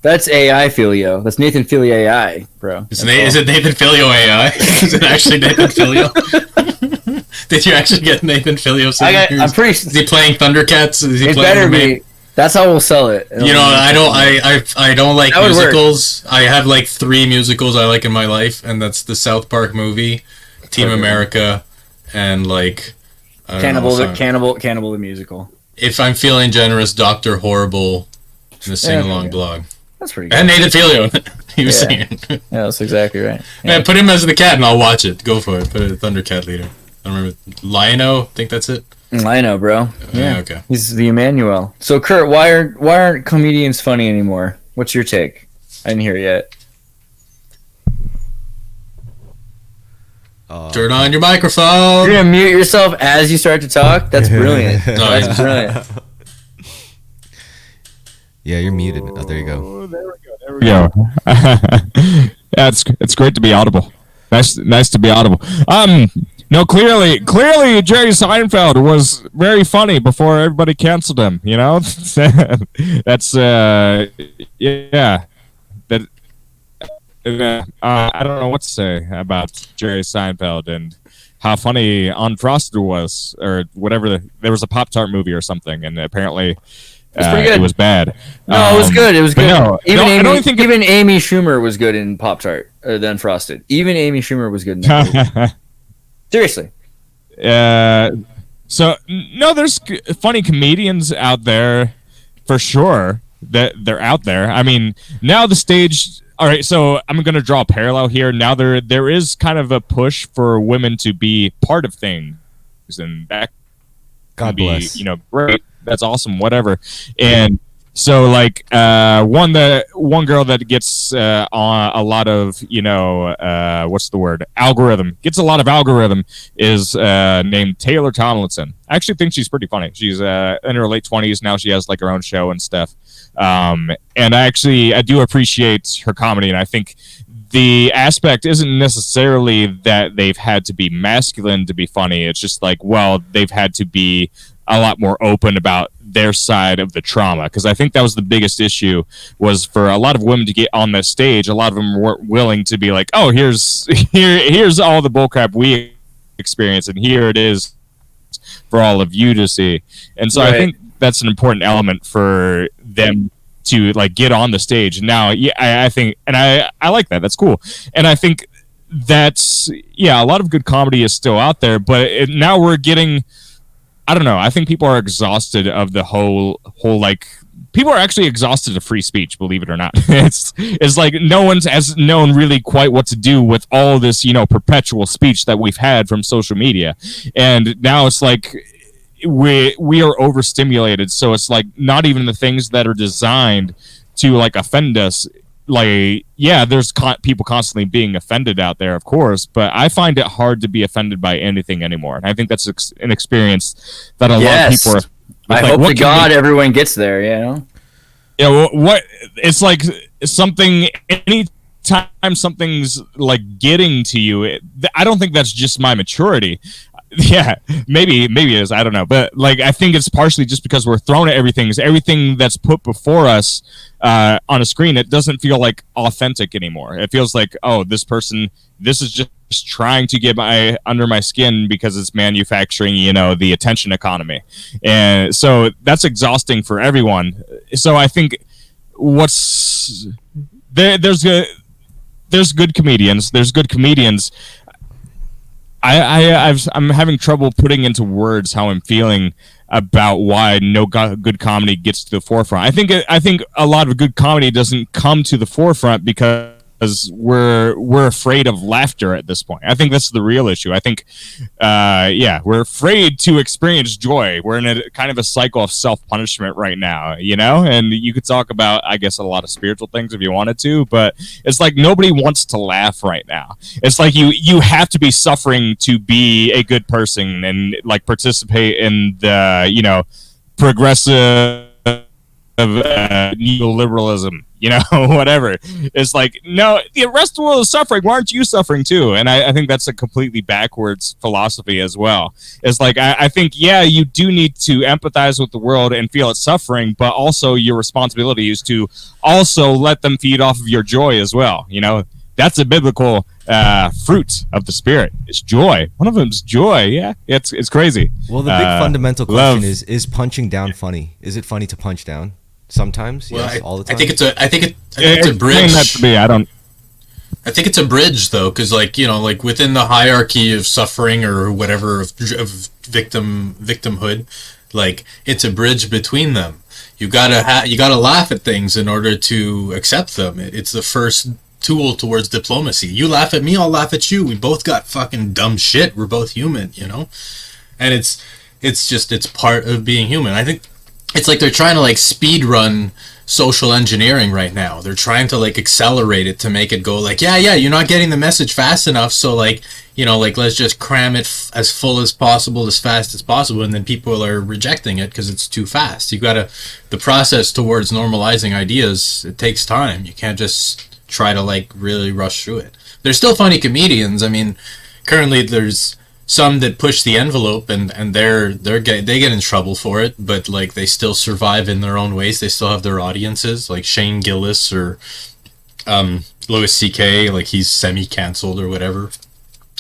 That's AI Filio. That's Nathan Filio AI, bro. Is it Nathan Filio AI? Is it actually Nathan Filio? Did you actually get Nathan Filio? I'm pretty. Is he playing Thundercats? Is he It playing better the main- be. That's how we'll sell it. I don't like That would work. musicals. I have like 3 musicals I like in my life, and that's the South Park movie, Team Okay. America, and like I don't know, Cannibal the musical. if I'm feeling generous, Doctor Horrible, and the sing along okay. blog, That's pretty good. and Nathan Filio. He was Yeah. singing. Yeah, that's exactly right. Man, put him as the cat, and I'll watch it. Go for it. Put a Thundercat leader. I don't remember Lionel. I think that's it. I know, bro. Yeah. Okay. He's the Emmanuel. So, Kurt, why aren't comedians funny anymore? What's your take? I didn't hear it yet. Turn on your microphone. You're gonna mute yourself as you start to talk. That's brilliant. No, That's brilliant. Yeah, you're muted. Oh, there you go. Oh, there we go. There we go. Yeah, it's great to be audible. Nice to be audible. No, clearly, Jerry Seinfeld was very funny before everybody canceled him. You know, that's yeah. That I don't know what to say about Jerry Seinfeld and how funny Unfrosted was, or whatever. There was a Pop-Tart movie or something, and apparently it was bad. No, it was good. It was good. No, even Amy Schumer was good in Pop-Tart, the Unfrosted. Even Amy Schumer was good in that movie. Seriously. So no, there's funny comedians out there for sure. That they're out there. I mean, now the stage. All right, so I'm going to draw a parallel here. Now there is kind of a push for women to be part of things, and that God can bless. be, great. That's awesome, whatever. And so, like, one girl that gets on a lot of, what's the word? Algorithm. Gets a lot of algorithm is named Taylor Tomlinson. I actually think she's pretty funny. She's in her late 20s now. She has like her own show and stuff. And I do appreciate her comedy, and I think the aspect isn't necessarily that they've had to be masculine to be funny. It's just like, well, they've had to be a lot more open about their side of the trauma, because I think that was the biggest issue, was for a lot of women to get on the stage. A lot of them weren't willing to be like, oh, here's all the bullcrap we experience, and here it is for all of you to see. And so right. I think that's an important element for them to like get on the stage. Now, yeah, I think, and I like that. That's cool. And I think that's, a lot of good comedy is still out there, but now we're getting, I don't know. I think people are exhausted of the whole like, people are actually exhausted of free speech, believe it or not. It's like no one's has known really quite what to do with all this, perpetual speech that we've had from social media. And now it's like we are overstimulated. So it's like not even the things that are designed to like offend us. Like, yeah, there's people constantly being offended out there, of course, but I find it hard to be offended by anything anymore. And I think that's an experience that a lot of people are. I hope to God everyone gets there, Yeah, what it's like something, anytime something's like getting to you, I don't think that's just my maturity. Yeah, maybe it is. I don't know, but like I think it's partially just because we're thrown at everything that's put before us on a screen. It doesn't feel like authentic anymore. It feels like, oh, this is just trying to get under my skin because it's manufacturing, the attention economy, and so that's exhausting for everyone. So I think there's good comedians. There's good comedians. I'm having trouble putting into words how I'm feeling about why no good comedy gets to the forefront. I think a lot of good comedy doesn't come to the forefront because we're afraid of laughter at this point. I think that's the real issue. I think, we're afraid to experience joy. We're in a kind of a cycle of self-punishment right now, and you could talk about, I guess, a lot of spiritual things if you wanted to, but it's like nobody wants to laugh right now. It's like you have to be suffering to be a good person and like participate in the, progressive neoliberalism, whatever. It's like, no, the rest of the world is suffering. Why aren't you suffering too? And I think that's a completely backwards philosophy as well. It's like, I think, you do need to empathize with the world and feel its suffering, but also your responsibility is to also let them feed off of your joy as well. That's a biblical fruit of the spirit. It's joy. One of them is joy. Yeah, it's crazy. Well, the big fundamental question is punching down funny? Is it funny to punch down? Sometimes, well, yes, all the time. I think it's a bridge. That to me, I think it's a bridge though, because like within the hierarchy of suffering or whatever of victimhood, like it's a bridge between them. You gotta laugh at things in order to accept them. It's the first tool towards diplomacy. You laugh at me, I'll laugh at you. We both got fucking dumb shit. We're both human, and it's part of being human. I think it's like they're trying to like speed run social engineering right now. They're trying to like accelerate it to make it go like, yeah, you're not getting the message fast enough, so like, you know, like let's just cram it as full as possible, as fast as possible, and then people are rejecting it because it's too fast. The process towards normalizing ideas, it takes time. You can't just try to like really rush through it. There's still funny comedians. I mean, currently there's some that push the envelope and they get in trouble for it, but like they still survive in their own ways. They still have their audiences, like Shane Gillis or Louis C.K. Like he's semi-canceled or whatever.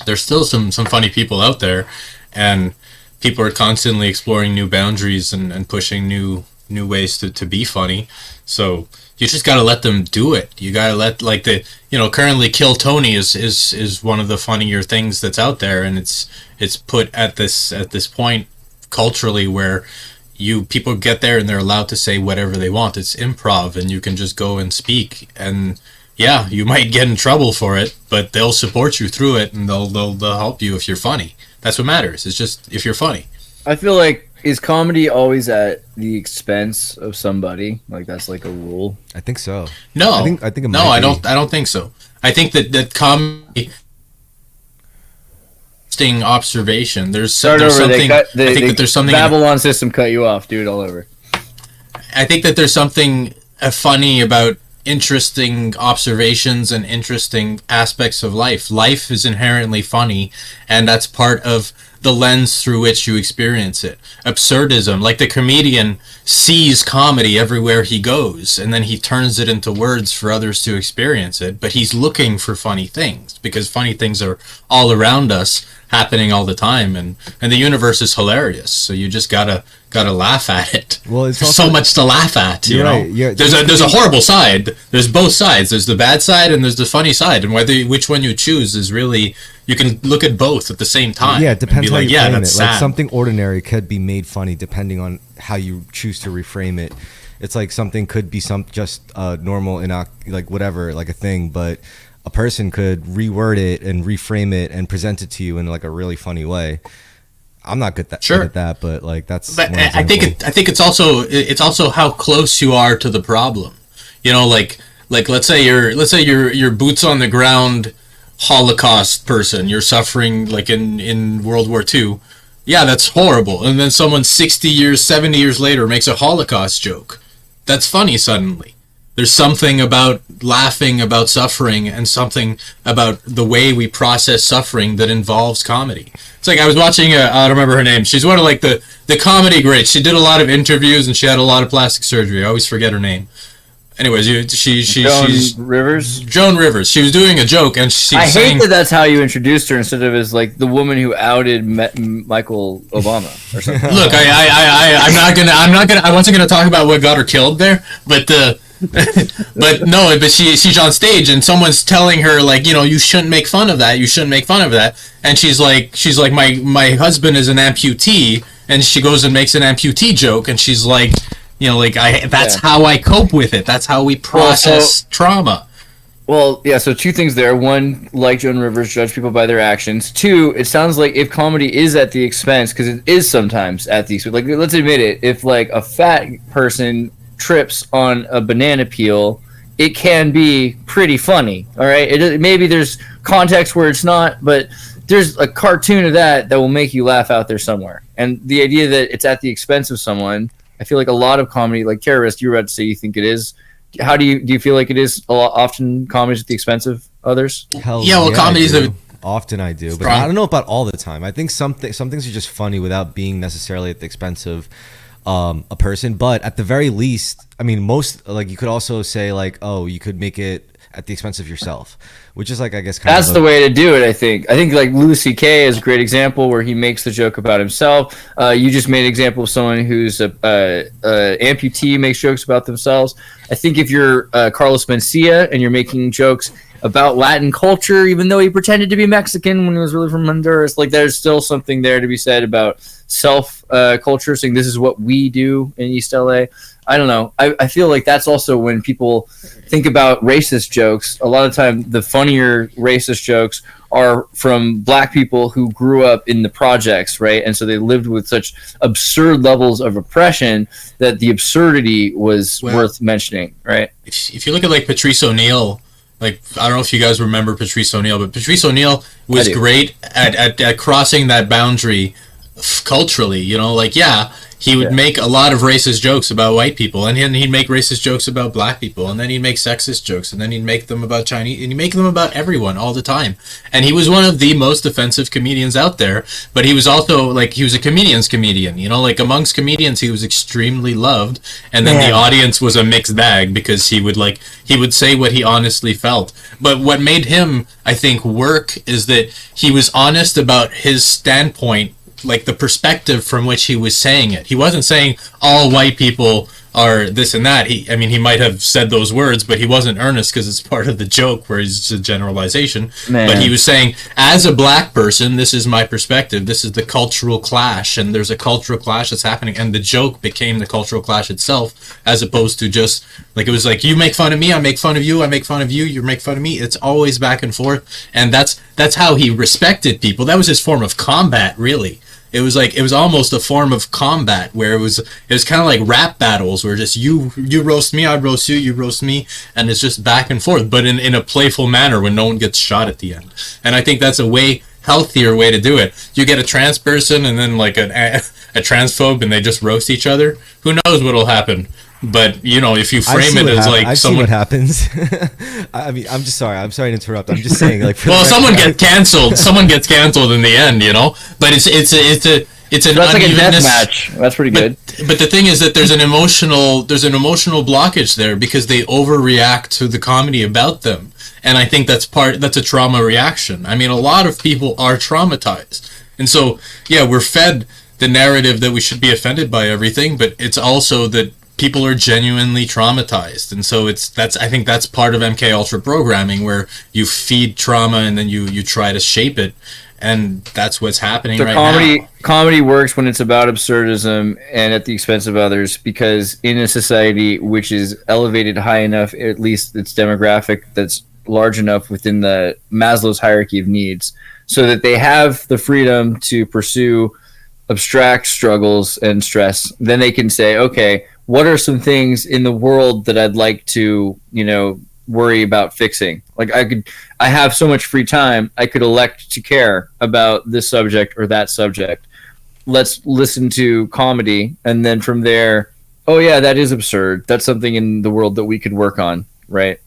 There's still some funny people out there, and people are constantly exploring new boundaries and pushing new ways to be funny. So you just gotta let them do it. You gotta let, like, the, you know, currently Kill Tony is one of the funnier things that's out there, and it's put at this point culturally where people get there and they're allowed to say whatever they want. It's improv, and you can just go and speak, and yeah, you might get in trouble for it, but they'll support you through it, and they'll help you if you're funny. That's what matters. It's just if you're funny. I feel like, is comedy always at the expense of somebody? Like that's like a rule. I think so. No, I think it no, might I be. don't think so. I think that comedy, interesting observation. There's something. I think that there's something. Babylon system cut you off, dude. All over. I think that there's something funny about interesting observations and interesting aspects of life. Life is inherently funny, and that's part of the lens through which you experience it. Absurdism, like the comedian sees comedy everywhere he goes, and then he turns it into words for others to experience it, but he's looking for funny things, because funny things are all around us, happening all the time, and the universe is hilarious, so you just gotta laugh at it. Well, it's there's also, so much to laugh at, you know? Right, yeah, there's a horrible side. There's both sides. There's the bad side and there's the funny side, and which one you choose is really, you can look at both at the same time. Yeah, it depends how like, you frame it. that's Like sad. something ordinary could be made funny depending on how you choose to reframe it. It's like something could be just normal, like whatever, like a thing, but a person could reword it and reframe it and present it to you in like a really funny way. I'm not good at that, but like that's. But one I think example. it's also how close you are to the problem. You know, like let's say you're boots on the ground Holocaust person. You're suffering like in World War II. Yeah, that's horrible. And then someone 60 years, 70 years later makes a Holocaust joke. That's funny suddenly. There's something about laughing about suffering and something about the way we process suffering that involves comedy. It's like I was watching, I don't remember her name. She's one of like the comedy greats. She did a lot of interviews and she had a lot of plastic surgery. I always forget her name. Anyways, she's Rivers. Joan Rivers. She was doing a joke and she was I saying, hate that that's how you introduced her instead of as like the woman who outed Michael Obama or something. look, I'm not gonna, I wasn't gonna talk about what got her killed there, but but she's on stage and someone's telling her like, you know, you shouldn't make fun of that. You shouldn't make fun of that. And she's like, my husband is an amputee, and she goes and makes an amputee joke, and she's like, you know, like that's how I cope with it. That's how we process trauma. Well, yeah, so two things there. One, like Joan Rivers, judge people by their actions. Two, it sounds like if comedy is at the expense, because it is sometimes at the expense, like, let's admit it, if like a fat person trips on a banana peel, it can be pretty funny, all right? Maybe there's context where it's not, but there's a cartoon of that will make you laugh out there somewhere. And the idea that it's at the expense of someone, I feel like a lot of comedy, like Terrorisk, you were about to say you think it is. How do you feel like it is a lot, often comedy at the expense of others? Hell Yeah, well, comedies I are do. Often I do, but Strong. I don't know about all the time. I think some things are just funny without being necessarily at the expense of a person. But at the very least, I mean, most, like, you could also say like, oh, you could make it at the expense of yourself, which is like, I guess, That's the way to do it, I think. I think like Louis C.K. is a great example where he makes the joke about himself. You just made an example of someone who's a amputee makes jokes about themselves. I think if you're Carlos Mencia and you're making jokes about Latin culture, even though he pretended to be Mexican when he was really from Honduras, like there's still something there to be said about self culture, saying this is what we do in East LA. I don't know. I feel like that's also when people think about racist jokes. A lot of time, the funnier racist jokes are from black people who grew up in the projects, right? And so they lived with such absurd levels of oppression that the absurdity was worth mentioning, right? If you look at like Patrice O'Neill, like I don't know if you guys remember Patrice O'Neill, but Patrice O'Neill was great at crossing that boundary culturally. You know, like he would make a lot of racist jokes about white people, and then he'd make racist jokes about black people, and then he'd make sexist jokes, and then he'd make them about Chinese, and he'd make them about everyone all the time. And he was one of the most offensive comedians out there, but he was also, like, he was a comedian's comedian, you know, like, amongst comedians, he was extremely loved, and then the audience was a mixed bag, because he would say what he honestly felt. But what made him, I think, work is that he was honest about his standpoint, like the perspective from which he was saying it. He wasn't saying all white people are this and that. He might have said those words, but he wasn't earnest because it's part of the joke where it's a generalization. But he was saying, as a black person, this is my perspective. This is the cultural clash, and there's a cultural clash that's happening. And the joke became the cultural clash itself, as opposed to just, like, it was like, you make fun of me, I make fun of you, I make fun of you, you make fun of me. It's always back and forth. And that's how he respected people. That was his form of combat, really. It was almost a form of combat where it was kind of like rap battles where just you roast me, I roast you, you roast me, and it's just back and forth, but in a playful manner when no one gets shot at the end. And I think that's a way healthier way to do it. You get a trans person and then like a transphobe and they just roast each other. Who knows what'll happen? But you know, if you frame it as like someone, what happens. I mean, I'm sorry to interrupt. I'm just saying, like, well, someone gets canceled. Someone gets canceled in the end, you know. But it's an that's like a death match. That's pretty good. But the thing is that there's an emotional blockage there because they overreact to the comedy about them, and I think that's a trauma reaction. I mean, a lot of people are traumatized, and so we're fed the narrative that we should be offended by everything, but it's also that people are genuinely traumatized, and so I think that's part of MK Ultra programming, where you feed trauma and then you try to shape it, and that's what's happening now. Comedy works when it's about absurdism and at the expense of others, because in a society which is elevated high enough, at least its demographic that's large enough within the Maslow's hierarchy of needs, so that they have the freedom to pursue abstract struggles and stress, then they can say, okay, what are some things in the world that I'd like to, worry about fixing? Like I have so much free time, I could elect to care about this subject or that subject. Let's listen to comedy, and then from there, oh yeah, that is absurd. That's something in the world that we could work on, right?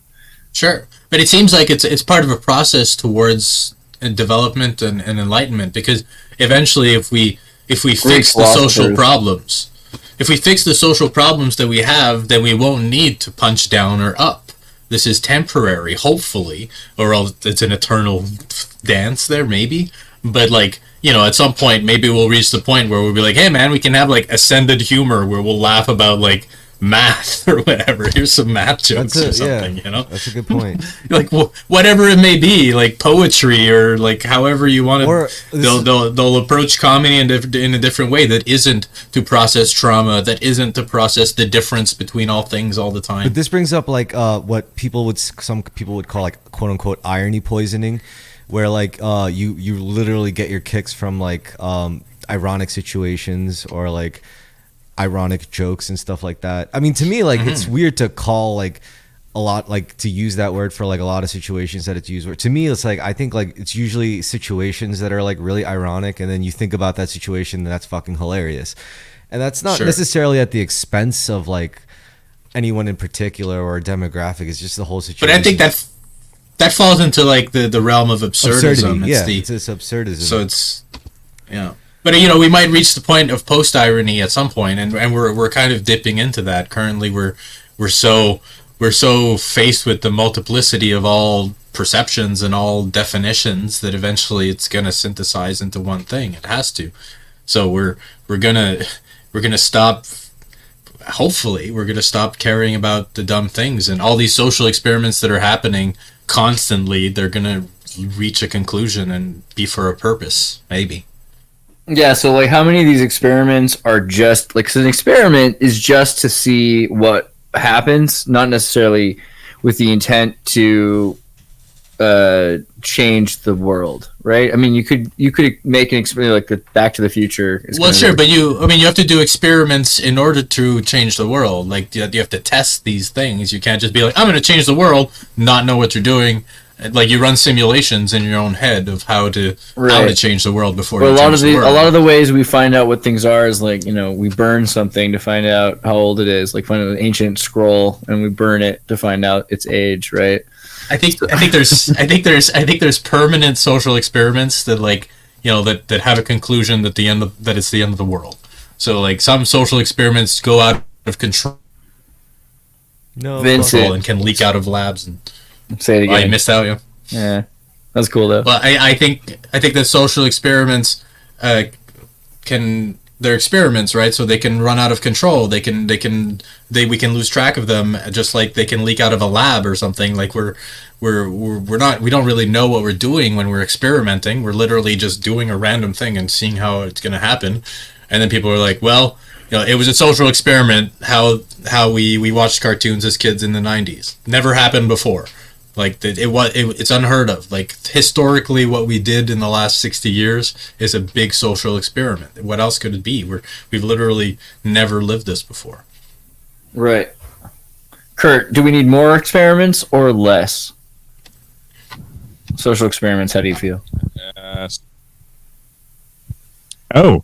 Sure, but it seems like it's part of a process towards development and enlightenment, because eventually, if we fix the social problems. If we fix the social problems that we have, then we won't need to punch down or up. This is temporary, hopefully, or else it's an eternal dance there, maybe. But, like, at some point, maybe we'll reach the point where we'll be like, hey, man, we can have, like, ascended humor where we'll laugh about, like, math or whatever. Here's some math jokes or something, That's a good point. Like, whatever it may be, like poetry or, like, however you want to, they'll approach comedy in a different way that isn't to process trauma, that isn't to process the difference between all things all the time. But this brings up, like, what some people would call, like, quote unquote irony poisoning, where, like, you literally get your kicks from, like, ironic situations or, like, ironic jokes and stuff like that. I mean, to me, like, it's weird to call, like, a lot, like, to use that word for, like, a lot of situations that it's used for. To me, it's like, I think, like, it's usually situations that are, like, really ironic, and then you think about that situation and that's fucking hilarious. And that's not necessarily at the expense of, like, anyone in particular or a demographic. It's just the whole situation. But I think that falls into, like, the realm of absurdism. It's absurdism. So it's, But we might reach the point of post irony at some point, and we're kind of dipping into that. Currently, we're so faced with the multiplicity of all perceptions and all definitions that eventually it's gonna synthesize into one thing. It has to. So we're gonna stop. Hopefully, we're gonna stop caring about the dumb things and all these social experiments that are happening constantly. They're gonna reach a conclusion and be for a purpose, maybe. Yeah, so, like, how many of these experiments are just, like, 'cause an experiment is just to see what happens, not necessarily with the intent to change the world, right? I mean, you could make an experiment like the Back to the Future. Well, sure, but you have to do experiments in order to change the world. Like, you have to test these things. You can't just be like, I'm going to change the world, not know what you're doing. Like, you run simulations in your own head of how to change the world before. Well, a lot of the ways we find out what things are is like, we burn something to find out how old it is. Like, find an ancient scroll and we burn it to find out its age, right? I think there's permanent social experiments that, like, that have a conclusion that it's the end of the world. So, like, some social experiments go out of control. And can leak out of labs and say it again. Oh, you missed out, yeah. That's cool though. Well, I think that social experiments they're experiments, right? So they can run out of control. We can lose track of them, just like they can leak out of a lab or something. Like we don't really know what we're doing when we're experimenting. We're literally just doing a random thing and seeing how it's going to happen. And then people are like, well, it was a social experiment. How we watched cartoons as kids in the 90s never happened before. Like, it's unheard of. Like, historically, what we did in the last 60 years is a big social experiment. What else could it be? We've literally never lived this before. Right. Kurt, do we need more experiments or less? Social experiments, how do you feel? Oh,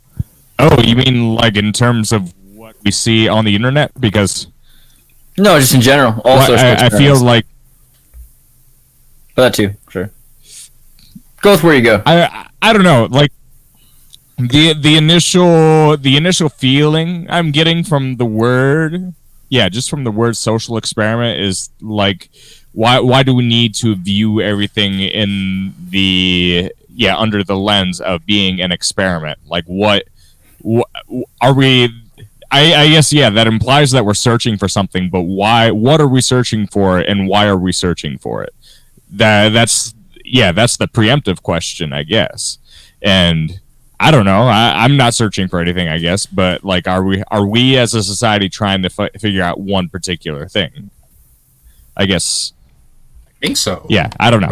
you mean like in terms of what we see on the internet? Because... No, just in general. All social experiments. I feel like... That too, sure. Go with where you go. I don't know, like the initial feeling I'm getting from the word, just from the word social experiment is like, why do we need to view everything in the under the lens of being an experiment? Like, what are we? I guess that implies that we're searching for something, but why? What are we searching for, and why are we searching for it? That's the preemptive question, I guess. And I don't know. I'm not searching for anything, I guess. But like, are we as a society trying to figure out one particular thing? I guess. I think so. Yeah, I don't know.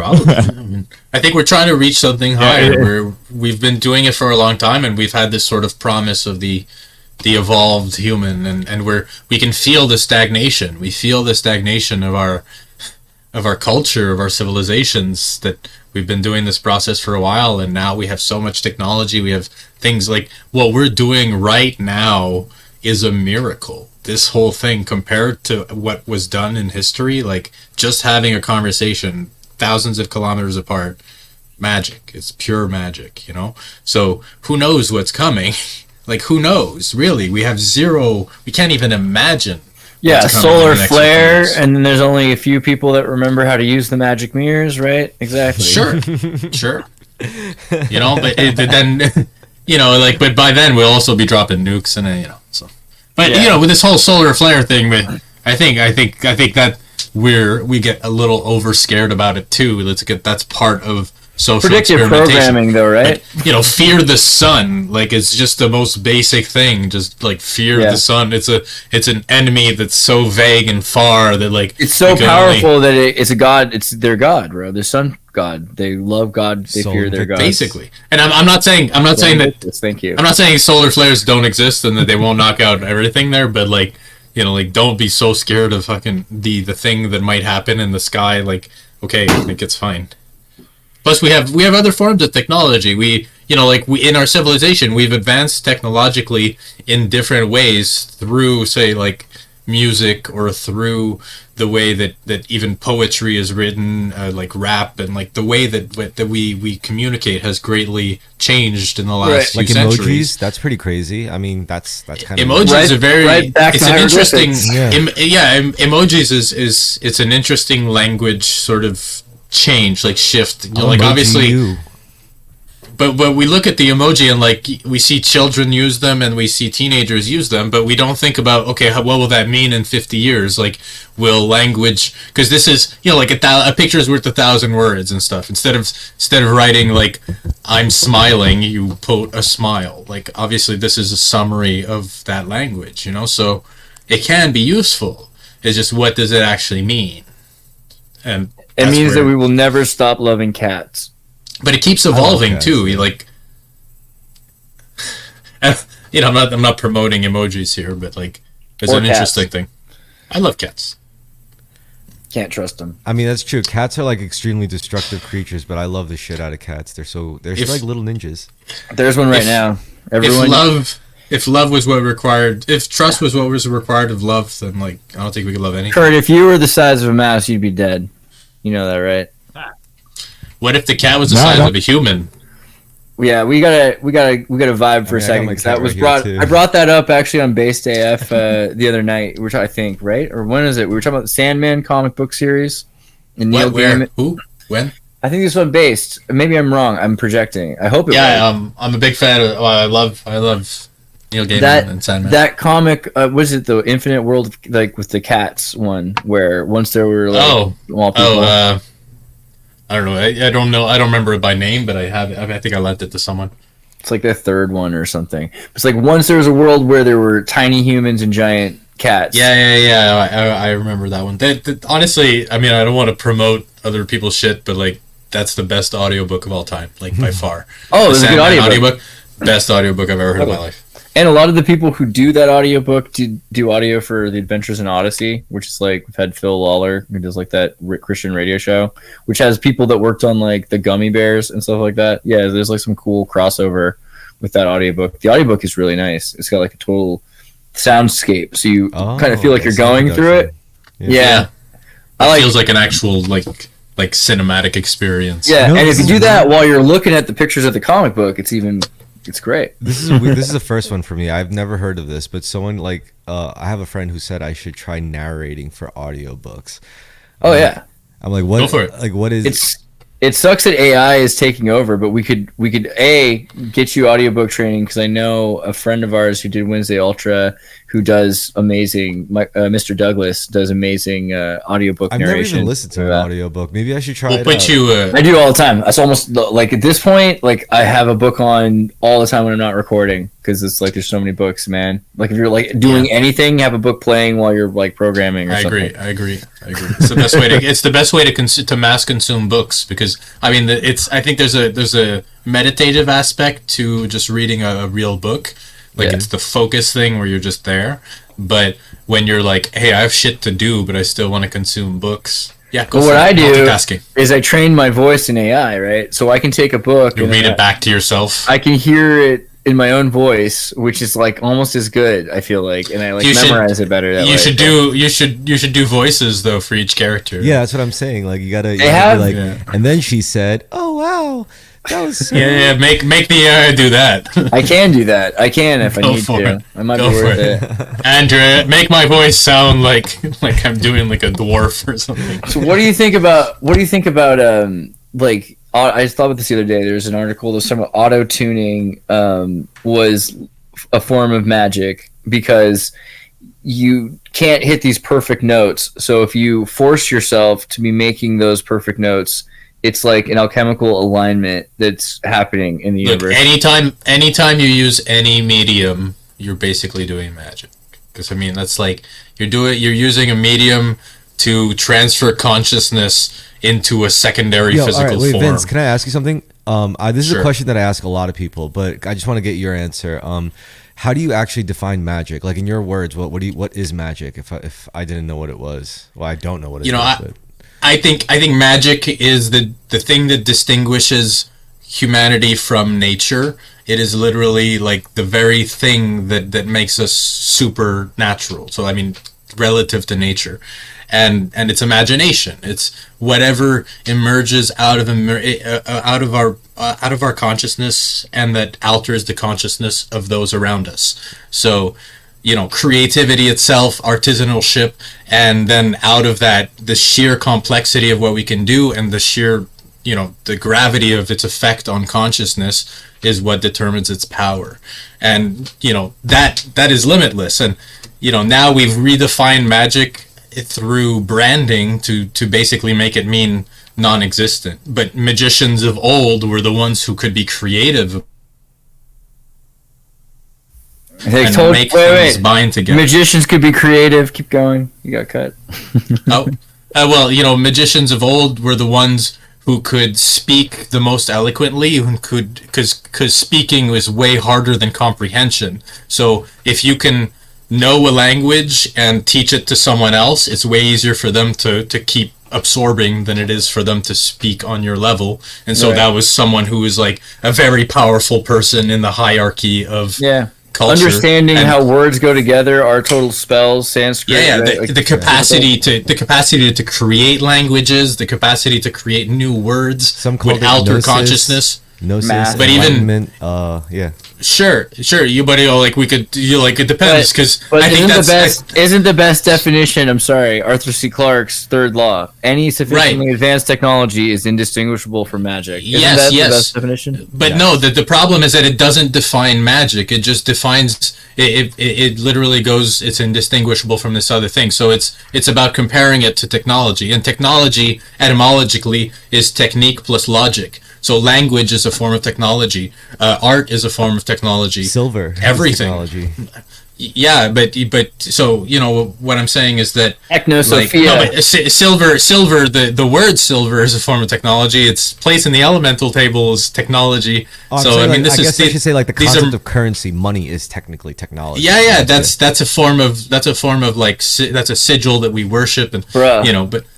I think we're trying to reach something higher. We've been doing it for a long time, and we've had this sort of promise of the evolved human, and we can feel the stagnation. We feel the stagnation of our culture, of our civilizations, that we've been doing this process for a while, and now we have so much technology. We have things like what we're doing right now is a miracle. This whole thing, compared to what was done in history, like just having a conversation thousands of kilometers apart, magic. It's pure magic, So who knows what's coming? Like, who knows? Really, we can't even imagine. Yeah, solar flare, and then there's only a few people that remember how to use the magic mirrors, right? Exactly. Sure. But then, but by then we'll also be dropping nukes and so. But with this whole solar flare thing, I think that we get a little over scared about it too. That's part of social predictive programming, though, right? Like, fear the sun. Like, it's just the most basic thing. Just like fear the sun. It's an enemy that's so vague and far that like it's so powerful that it's a god. It's their god, bro. The sun god. They love God. They fear their god. Basically, and I'm not saying that. Thank you. I'm not saying solar flares don't exist and that they won't knock out everything there, but like don't be so scared of fucking the thing that might happen in the sky. Like, okay, like it's fine. Plus, we have other forms of technology. We in our civilization, we've advanced technologically in different ways through, say, like music, or through the way that even poetry is written, like rap, and like the way that we communicate has greatly changed in the last few centuries. Emojis, that's pretty crazy. I mean, that's kind of emojis are very. It's an interesting. Emojis is it's an interesting language sort of change, like shift, like obviously but we look at the emoji and like we see children use them and we see teenagers use them, but we don't think about, okay, what will that mean in 50 years? Like, will language, because this is like a picture is worth 1,000 words and stuff. Instead of writing like I'm smiling, you put a smile. Like, obviously this is a summary of that language, so it can be useful. It's just, what does it actually mean? And It That's means that weird. we will never stop loving cats. But it keeps evolving cats, too. yeah. Like, you know, I'm not promoting emojis here, but like, it's Or an cats. interesting thing. I love cats. Can't trust them. I mean, that's true. Cats are like extremely destructive creatures, but I love the shit out of cats. They're If- like little ninjas. There's one right If- now. Everyone. If love was what required, if trust was what was required of love, then like, I don't think we could love anything. Kurt, if you were the size of a mouse, you'd be dead. You know that, right? What if the cat was the No, I size don't- of a human? Yeah, we gotta vibe for a I got second. my 'Cause cat that was right here, brought. too. I brought that up actually on Base AF the other night. I think, right? Or when is it? We were talking about the Sandman comic book series. And Neil What? Where? Gaiman. Who? When? I think this one based. Maybe I'm wrong. I'm projecting. I hope it was. Yeah, I'm a big fan of. I love Neil Gaiman and Sandman. That comic, was it the Infinite World, like with the cats one, where once there were like all people. I don't know. I don't know. I don't remember it by name, but I think I lent it to someone. It's like the third one or something. It's like once there was a world where there were tiny humans and giant cats. Yeah. I remember that one. Honestly, I mean, I don't want to promote other people's shit, but like, that's the best audiobook of all time, like by far. Oh, it The was a good Sandman audiobook. Best audiobook I've ever heard in my life. And a lot of the people who do that audiobook do audio for The Adventures in Odyssey, which is like, we've had Phil Lawler, who does like that Christian radio show, which has people that worked on like the Gummy Bears and stuff like that. Yeah, there's like some cool crossover with that audiobook. The audiobook is really nice. It's got like a total soundscape, so you kind of feel like you're going through it. Yeah. It feels like an actual like cinematic experience. Yeah, You know, and this if you is do that while you're looking at the pictures of the comic book, it's great. This is the first one for me. I've never heard of this, but someone like I have a friend who said I should try narrating for audiobooks. Oh yeah, I'm like, what? Go for it. Like, what is? it sucks that AI is taking over, but we could get you audiobook training, because I know a friend of ours who did Wednesday Ultra, who does amazing. Mr. Douglas does amazing audiobook I've never narration. even listened to an audiobook. Maybe I should try We'll it put out. you. I do all the time. It's almost like at this point, like I have a book on all the time when I'm not recording, because it's like there's so many books, man. Like if you're like doing anything, have a book playing while you're like programming or I something. agree. It's the best way to. It's the best way to mass consume books, because I mean I think there's a meditative aspect to just reading a real book. Like it's the focus thing where you're just there. But when you're like, hey, I have shit to do, but I still want to consume books. Yeah, go But for what it. I do Multitasking. is I train my voice in AI, right? So I can take a book You and read it back to yourself. I can hear it in my own voice, which is like almost as good, I feel like, and I like You should- memorize it better that way. You should do voices though for each character. Yeah, that's what I'm saying. Like you gotta, have- be like, Yeah. and then she said, "Oh wow, that was so." Yeah. Make the AI do that. I can do that. I can if I Go need for to. it. I might Go be for worth it. it. Andrea, make my voice sound like I'm doing like a dwarf or something. So what do you think about like I just thought about this the other day. There's an article that's talking about auto tuning was a form of magic, because you can't hit these perfect notes. So if you force yourself to be making those perfect notes, it's like an alchemical alignment that's happening in the Look, universe. anytime you use any medium, you're basically doing magic. Because I mean, that's like you're using a medium to transfer consciousness into a secondary Yo, physical all right, wait, form. Vince, can I ask you something? This is a Sure. question that I ask a lot of people, but I just want to get your answer. How do you actually define magic? Like in your words, what is magic? If I didn't know what it was, well, I don't know what it is. But I think magic is the thing that distinguishes humanity from nature. It is literally like the very thing that makes us supernatural. So I mean, relative to nature, and it's imagination. It's whatever emerges out of our consciousness, and that alters the consciousness of those around us. So, creativity itself, artisanalship, and then out of that, the sheer complexity of what we can do, and the sheer, the gravity of its effect on consciousness is what determines its power. And, that is limitless. And, now we've redefined magic through branding to basically make it mean non-existent. But magicians of old were the ones who could be creative and make things bind together. Magicians could be creative. Keep going. You got cut. Oh, Well, magicians of old were the ones who could speak the most eloquently, who could, because speaking was way harder than comprehension. So if you can know a language and teach it to someone else, it's way easier for them to keep absorbing than it is for them to speak on your level. And so that was someone who was like a very powerful person in the hierarchy of culture. Understanding how words go together, our total spells, Sanskrit. Right? The capacity to create languages, the capacity to create new words. Some call would it alter gnosis. consciousness. Gnosis, but even Sure. We could. It depends because I think isn't the best definition. I'm sorry, Arthur C. Clarke's third law. Any sufficiently advanced technology is indistinguishable from magic. Isn't that the best definition? But no, the problem is that it doesn't define magic. It just defines. It literally goes. It's indistinguishable from this other thing. So it's about comparing it to technology, and technology etymologically is technique plus logic. So language is a form of technology. Art is a form of technology. Silver, everything. Technology. Yeah, but so what I'm saying is that Technosophia. Silver. The word silver is a form of technology. Its place in the elemental table is technology. So I guess I should say the concept of currency, money is technically technology. Yeah. That's a form of that's a sigil that we worship and but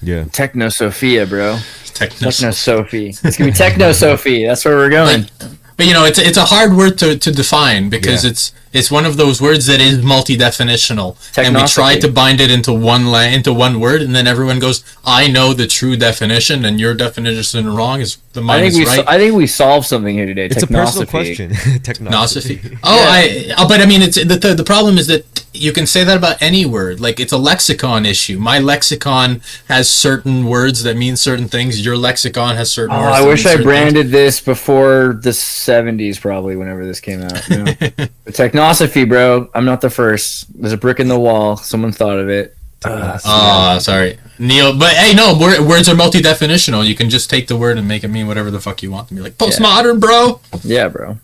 Technosophia, bro. Technosophie. It's gonna be Technosophie. That's where we're going. But it's a hard word to define because it's one of those words that is multi-definitional, and we try to bind it into one word, and then everyone goes, "I know the true definition, and your definition is wrong." Mine is right. I think we solved something here today. It's a personal question. Technosophy. But I mean, it's the problem is that you can say that about any word. Like, it's a lexicon issue. My lexicon has certain words that mean certain things. Your lexicon has certain words. I wish I branded this before the 70s, probably, whenever this came out. Technosophy, bro. I'm not the first. There's a brick in the wall. Someone thought of it. Sorry. Neil, but hey, no, words are multi-definitional. You can just take the word and make it mean whatever the fuck you want to be. Like, postmodern, bro. Yeah, bro.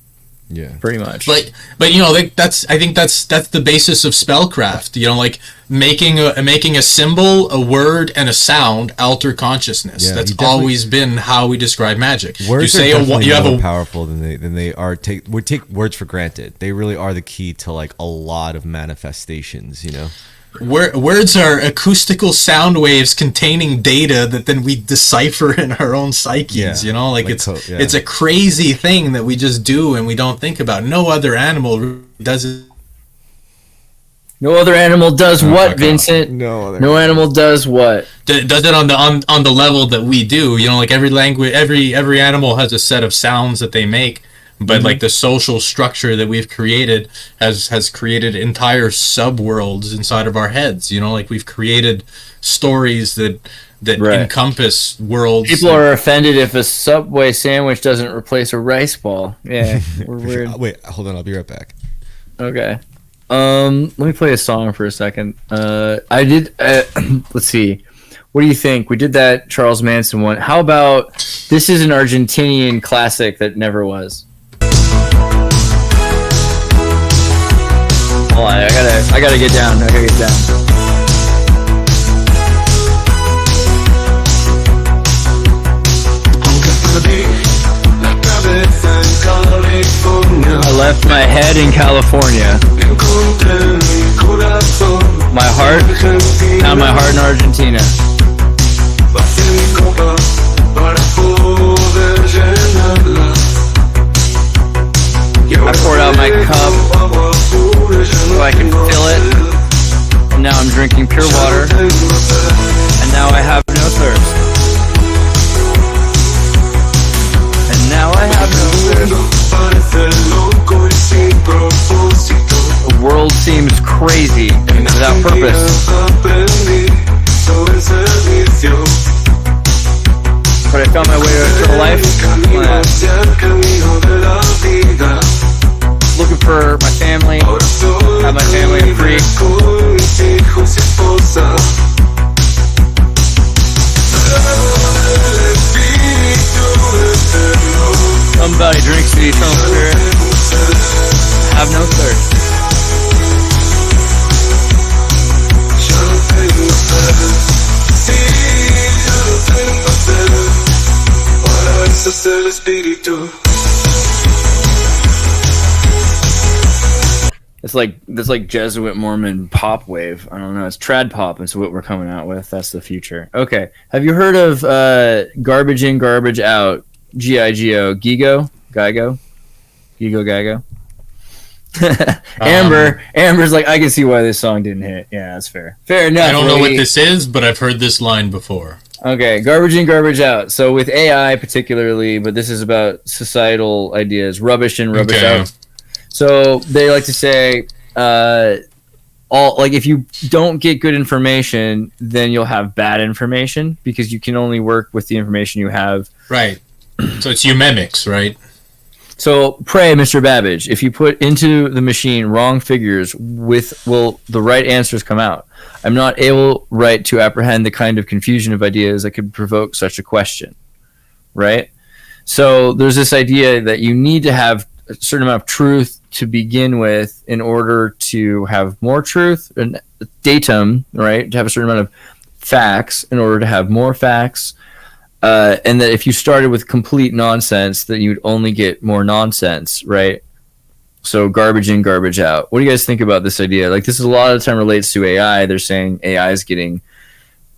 Yeah, pretty much. But I think that's the basis of spellcraft. Like making a symbol, a word, and a sound alter consciousness. That's always been how we describe magic. Words are definitely more powerful than they are. We take words for granted. They really are the key to a lot of manifestations. Words are acoustical sound waves containing data that then we decipher in our own psyches. It's a crazy thing that we just do and we don't think about. No other animal does it. No other animal does what, Vincent? No animal does what? Does it on the level that we do. Every language, every animal has a set of sounds that they make. But the social structure that we've created has created entire subworlds inside of our heads. We've created stories that encompass worlds. People are offended if a Subway sandwich doesn't replace a rice ball. Yeah, we're weird. Wait, hold on. I'll be right back. Okay. Let me play a song for a second. I did. Let's see. What do you think? We did that Charles Manson one. How about this is an Argentinian classic that never was. Hold on, I gotta get down. I left my head in California. My heart, found my heart in Argentina. I poured out my cup so I can fill it, and now I'm drinking pure water, and now I have no thirst. And now I have no thirst. The world seems crazy and without purpose. But I found my way to life. Looking for my family, have my family free. Somebody drinks the eternal spirit. Have no thirst. See It's like this like Jesuit Mormon pop wave. I don't know. It's trad pop is what we're coming out with. That's the future. Okay. Have you heard of garbage in, garbage out? Gigo, Gigo, Gigo, Gigo, Gigo. Amber's like, I can see why this song didn't hit. Yeah, that's fair. Fair enough. I don't know what this is, but I've heard this line before. Okay, garbage in, garbage out. So with AI particularly, but this is about societal ideas, rubbish in, rubbish out. So they like to say, if you don't get good information, then you'll have bad information because you can only work with the information you have. Right. So it's eumemics, right? So pray, Mr. Babbage, if you put into the machine wrong figures, will the right answers come out? I'm not able to apprehend the kind of confusion of ideas that could provoke such a question. Right? So there's this idea that you need to have a certain amount of truth to begin with in order to have more truth and datum, right? To have a certain amount of facts in order to have more facts. And that if you started with complete nonsense, then you'd only get more nonsense, right? So garbage in, garbage out. What do you guys think about this idea? Like, this is a lot of the time relates to AI. They're saying AI is getting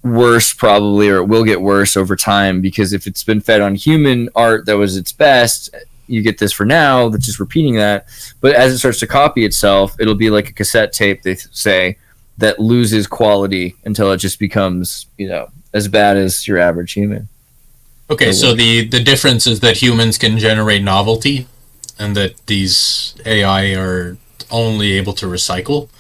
worse probably, or it will get worse over time, because if it's been fed on human art that was its best, you get this for now that's just repeating that. But as it starts to copy itself, it'll be like a cassette tape, they say, that loses quality until it just becomes, as bad as your average human. Okay, so the difference is that humans can generate novelty and that these AI are only able to recycle.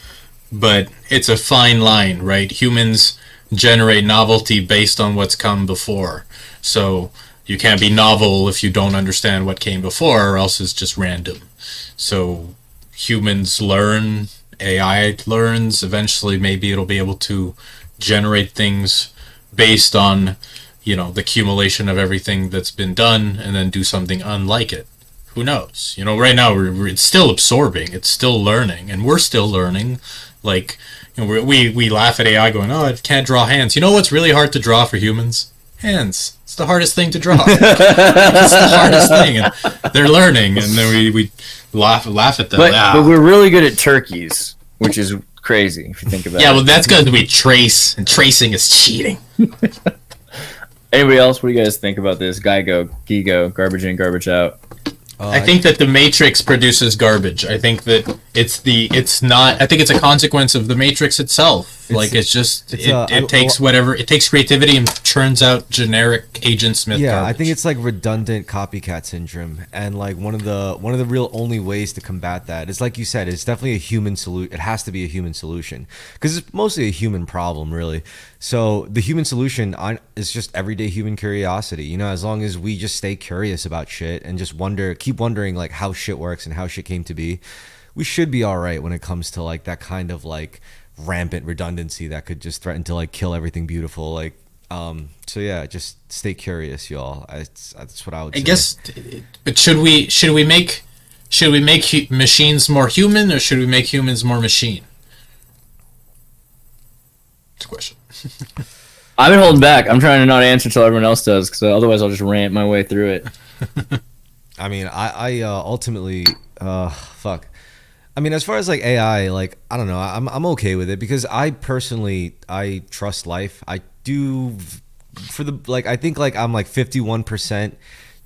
But it's a fine line, right? Humans generate novelty based on what's come before. So you can't be novel if you don't understand what came before, or else it's just random. So humans learn, AI learns. Eventually, maybe it'll be able to generate things based on, the accumulation of everything that's been done, and then do something unlike it. Who knows? Right now it's still absorbing, it's still learning, and we're still learning. Like, we laugh at AI going, "Oh, it can't draw hands." You know what's really hard to draw for humans? Hands. It's the hardest thing to draw. It's the hardest thing, and they're learning, and then we laugh at them. But we're really good at turkeys, which is crazy if you think about it. Yeah, well, that's because we trace, and tracing is cheating. Anybody else? What do you guys think about this? Gigo, garbage in, garbage out. I think that the Matrix produces garbage. I think that I think it's a consequence of the Matrix itself. It takes creativity and churns out generic Agent Smith garbage. I think it's like redundant copycat syndrome, and like one of the real only ways to combat that is, like you said, it's definitely a human solution. It has to be a human solution because it's mostly a human problem, really. So the human solution is just everyday human curiosity. As long as we just stay curious about shit and just keep wondering like how shit works and how shit came to be, we should be all right when it comes to like that kind of like rampant redundancy that could just threaten to like kill everything beautiful. Like, so yeah, just stay curious, y'all. That's what I would say. I guess, but should we make machines more human, or should we make humans more machine? It's a question. I've been holding back. I'm trying to not answer until everyone else does, because otherwise I'll just rant my way through it. I mean, I ultimately, fuck. I mean, as far as like AI, like, I don't know, I'm okay with it because I trust life. I do I think like I'm like 51%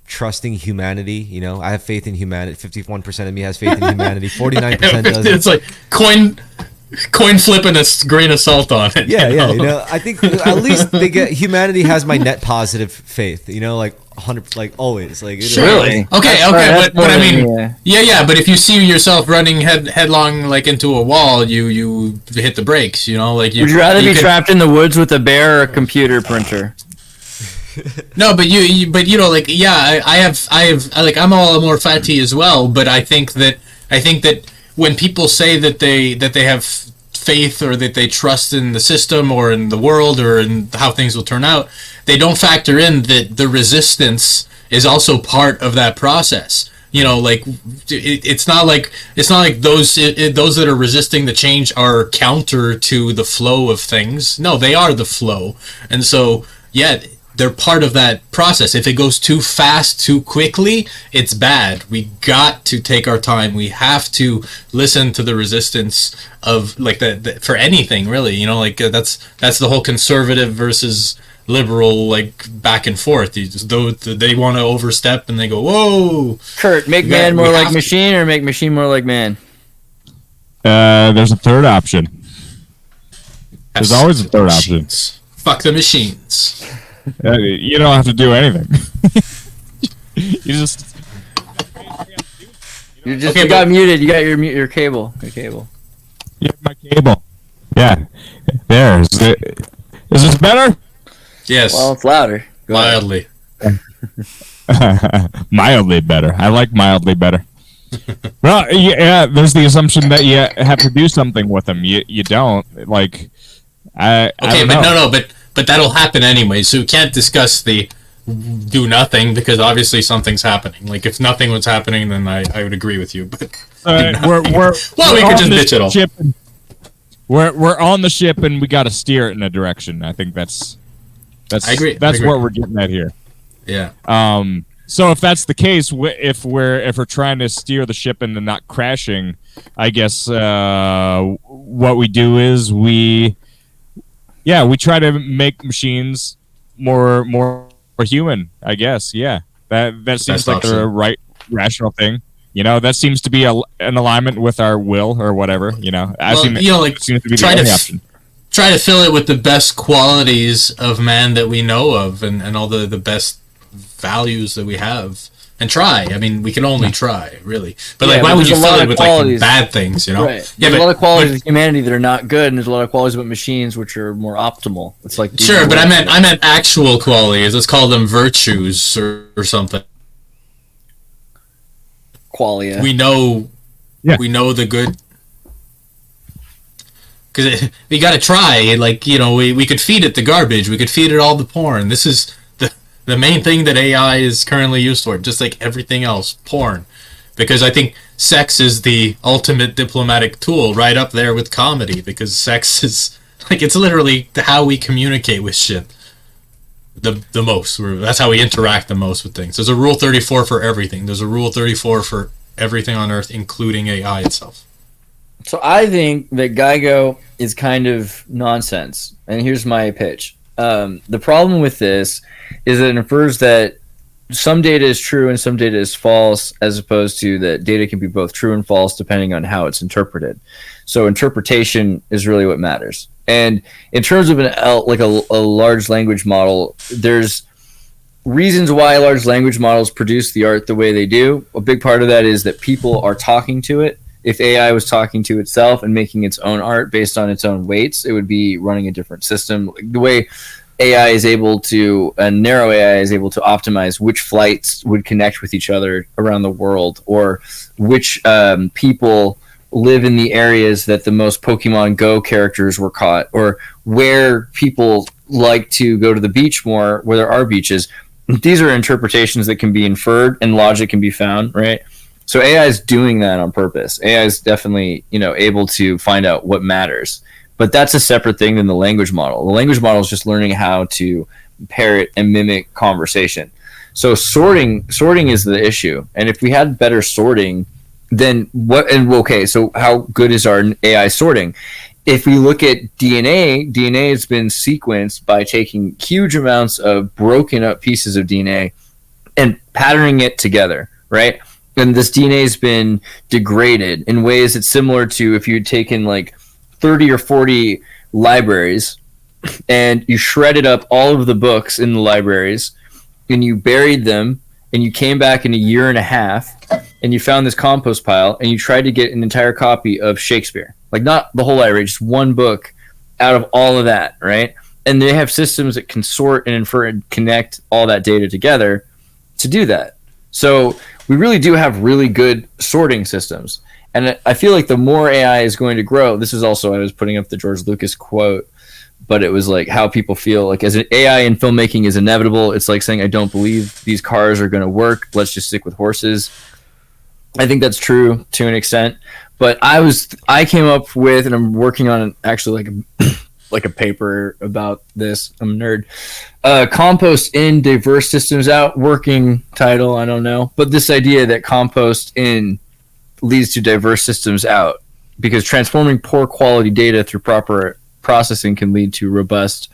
trusting humanity. I have faith in humanity. 51% of me has faith in humanity. 49% doesn't. It's like coin flipping a grain of salt on it. Yeah. I think at least humanity has my net positive faith. Like 100, like always. Like really. Okay. But I mean, yeah. But if you see yourself running headlong like into a wall, you hit the brakes. Like would you rather be trapped in the woods with a bear or a computer printer? No, but I have like I'm all more fatty as well. But I think that when people say that they have faith or that they trust in the system or in the world or in how things will turn out, they don't factor in that the resistance is also part of that process. Like it's not like those that are resisting the change are counter to the flow of things. No, they are the flow. And so they're part of that process. If it goes too fast, too quickly, it's bad. We got to take our time. We have to listen to the resistance of like the for anything really. You know, like that's the whole conservative versus liberal like back and forth. They want to overstep and they go, whoa. Kurt, make man more like machine or make machine more like man? There's a third option. There's always a third option. Fuck the machines. You don't have to do anything. you just okay, you got muted. You got your cable. Your cable. Yeah, my cable. Yeah. There. Is this better? Yes. Well, it's louder. Go mildly. Mildly better. I like mildly better. Well, yeah. There's the assumption that you have to do something with them. You don't like. I don't know. But that'll happen anyway. So we can't discuss the do nothing because obviously something's happening. Like if nothing was happening, then I would agree with you. But we could just bitch it all. We're on the ship and we got to steer it in a direction. I think that's I agree. That's what we're getting at here. Yeah. So if that's the case, if we're trying to steer the ship into not crashing, I guess what we do is we try to make machines more human, I guess. Yeah. That seems like the right rational thing. You know, that seems to be an alignment with our will or whatever, you know. Seems to be the only option. Try to fill it with the best qualities of man that we know of and all the best values that we have. And try. I mean, we can only try, really. But why would you fill it with like bad things, you know? Right. Yeah, there's a lot of qualities of humanity that are not good, and there's a lot of qualities about machines which are more optimal. It's like sure, but I meant actual qualities. Let's call them virtues or something. Qualia. We know the good. Because we got to try. Like, you know, we could feed it the garbage. We could feed it all the porn. This is the main thing that AI is currently used for, just like everything else, porn. Because I think sex is the ultimate diplomatic tool, right up there with comedy, because sex is, like, it's literally how we communicate with shit the most. That's how we interact the most with things. There's a Rule 34 for everything. There's a Rule 34 for everything on Earth, including AI itself. So I think that Geigo is kind of nonsense, and here's my pitch. The problem with this is that it infers that some data is true and some data is false, as opposed to that data can be both true and false depending on how it's interpreted. So interpretation is really what matters. And in terms of a large language model, there's reasons why large language models produce the art the way they do. A big part of that is that people are talking to it. If AI was talking to itself and making its own art based on its own weights, it would be running a different system. The way AI is able to, narrow AI is able to optimize which flights would connect with each other around the world, or which people live in the areas that the most Pokemon Go characters were caught, or where people like to go to the beach more, where there are beaches. These are interpretations that can be inferred and logic can be found, right? So AI is doing that on purpose. AI is definitely, able to find out what matters. But that's a separate thing than the language model. The language model is just learning how to parrot and mimic conversation. So sorting is the issue. And if we had better sorting, then what? And okay, so how good is our AI sorting? If we look at DNA has been sequenced by taking huge amounts of broken up pieces of DNA and patterning it together, right? And this DNA has been degraded in ways that's similar to if you'd taken like 30 or 40 libraries and you shredded up all of the books in the libraries and you buried them and you came back in a year and a half and you found this compost pile and you tried to get an entire copy of Shakespeare. Like not the whole library, just one book out of all of that, right? And they have systems that can sort and infer and connect all that data together to do that. So we really do have really good sorting systems. And I feel like the more AI is going to grow, this is also, I was putting up the George Lucas quote, but it was like how people feel like as an AI in filmmaking is inevitable. It's like saying, I don't believe these cars are going to work. Let's just stick with horses. I think that's true to an extent. But I came up with, and I'm working on actually like like a paper about this. I'm a nerd. Compost in, diverse systems out. Working title, I don't know. But this idea that compost in leads to diverse systems out, because transforming poor quality data through proper processing can lead to robust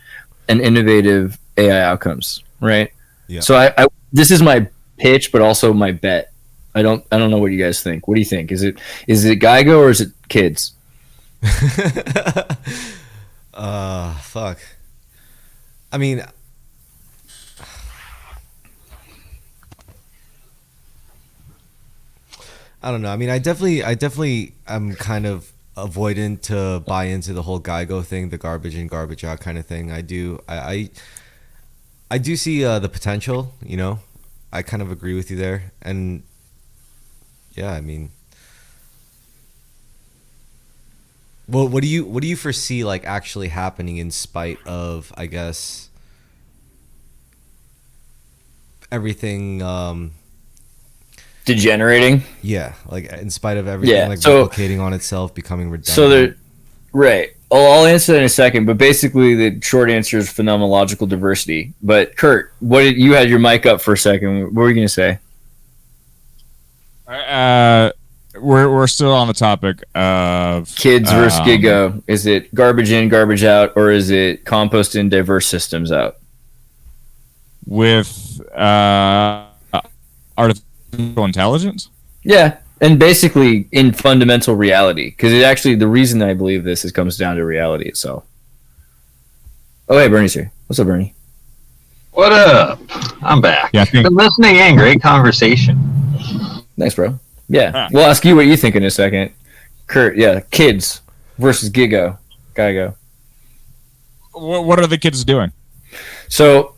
and innovative AI outcomes. Right. Yeah. So I this is my pitch, but also my bet. I don't know what you guys think. What do you think? Is it Geigo or is it kids? Fuck. I mean, I don't know. I mean, I definitely am kind of avoidant to buy into the whole Geigo thing, the garbage in, garbage out kind of thing. I do see the potential, you know. I kind of agree with you there. And yeah, I mean, well, what do you foresee like actually happening in spite of, I guess, everything Degenerating? Yeah, like in spite of everything, Yeah, like so- replicating on itself, becoming redundant. So there, right. I'll answer that in a second, but basically the short answer is phenomenological diversity. But Kurt, you had your mic up for a second. What were you going to say? We're still on the topic of Kids versus Gigo. Is it garbage in, garbage out, or is it compost in, diverse systems out? with artificial intelligence. Yeah, and basically in fundamental reality, because it actually, the reason I believe this is comes down to reality itself. Oh, hey, Bernie's here. What's up, Bernie? What up? I'm back. Yeah, I think- Been listening in. Great conversation. Thanks, bro. Yeah, Ah. we'll ask you what you think in a second. Kurt, yeah, kids versus Geigo. What are the kids doing? So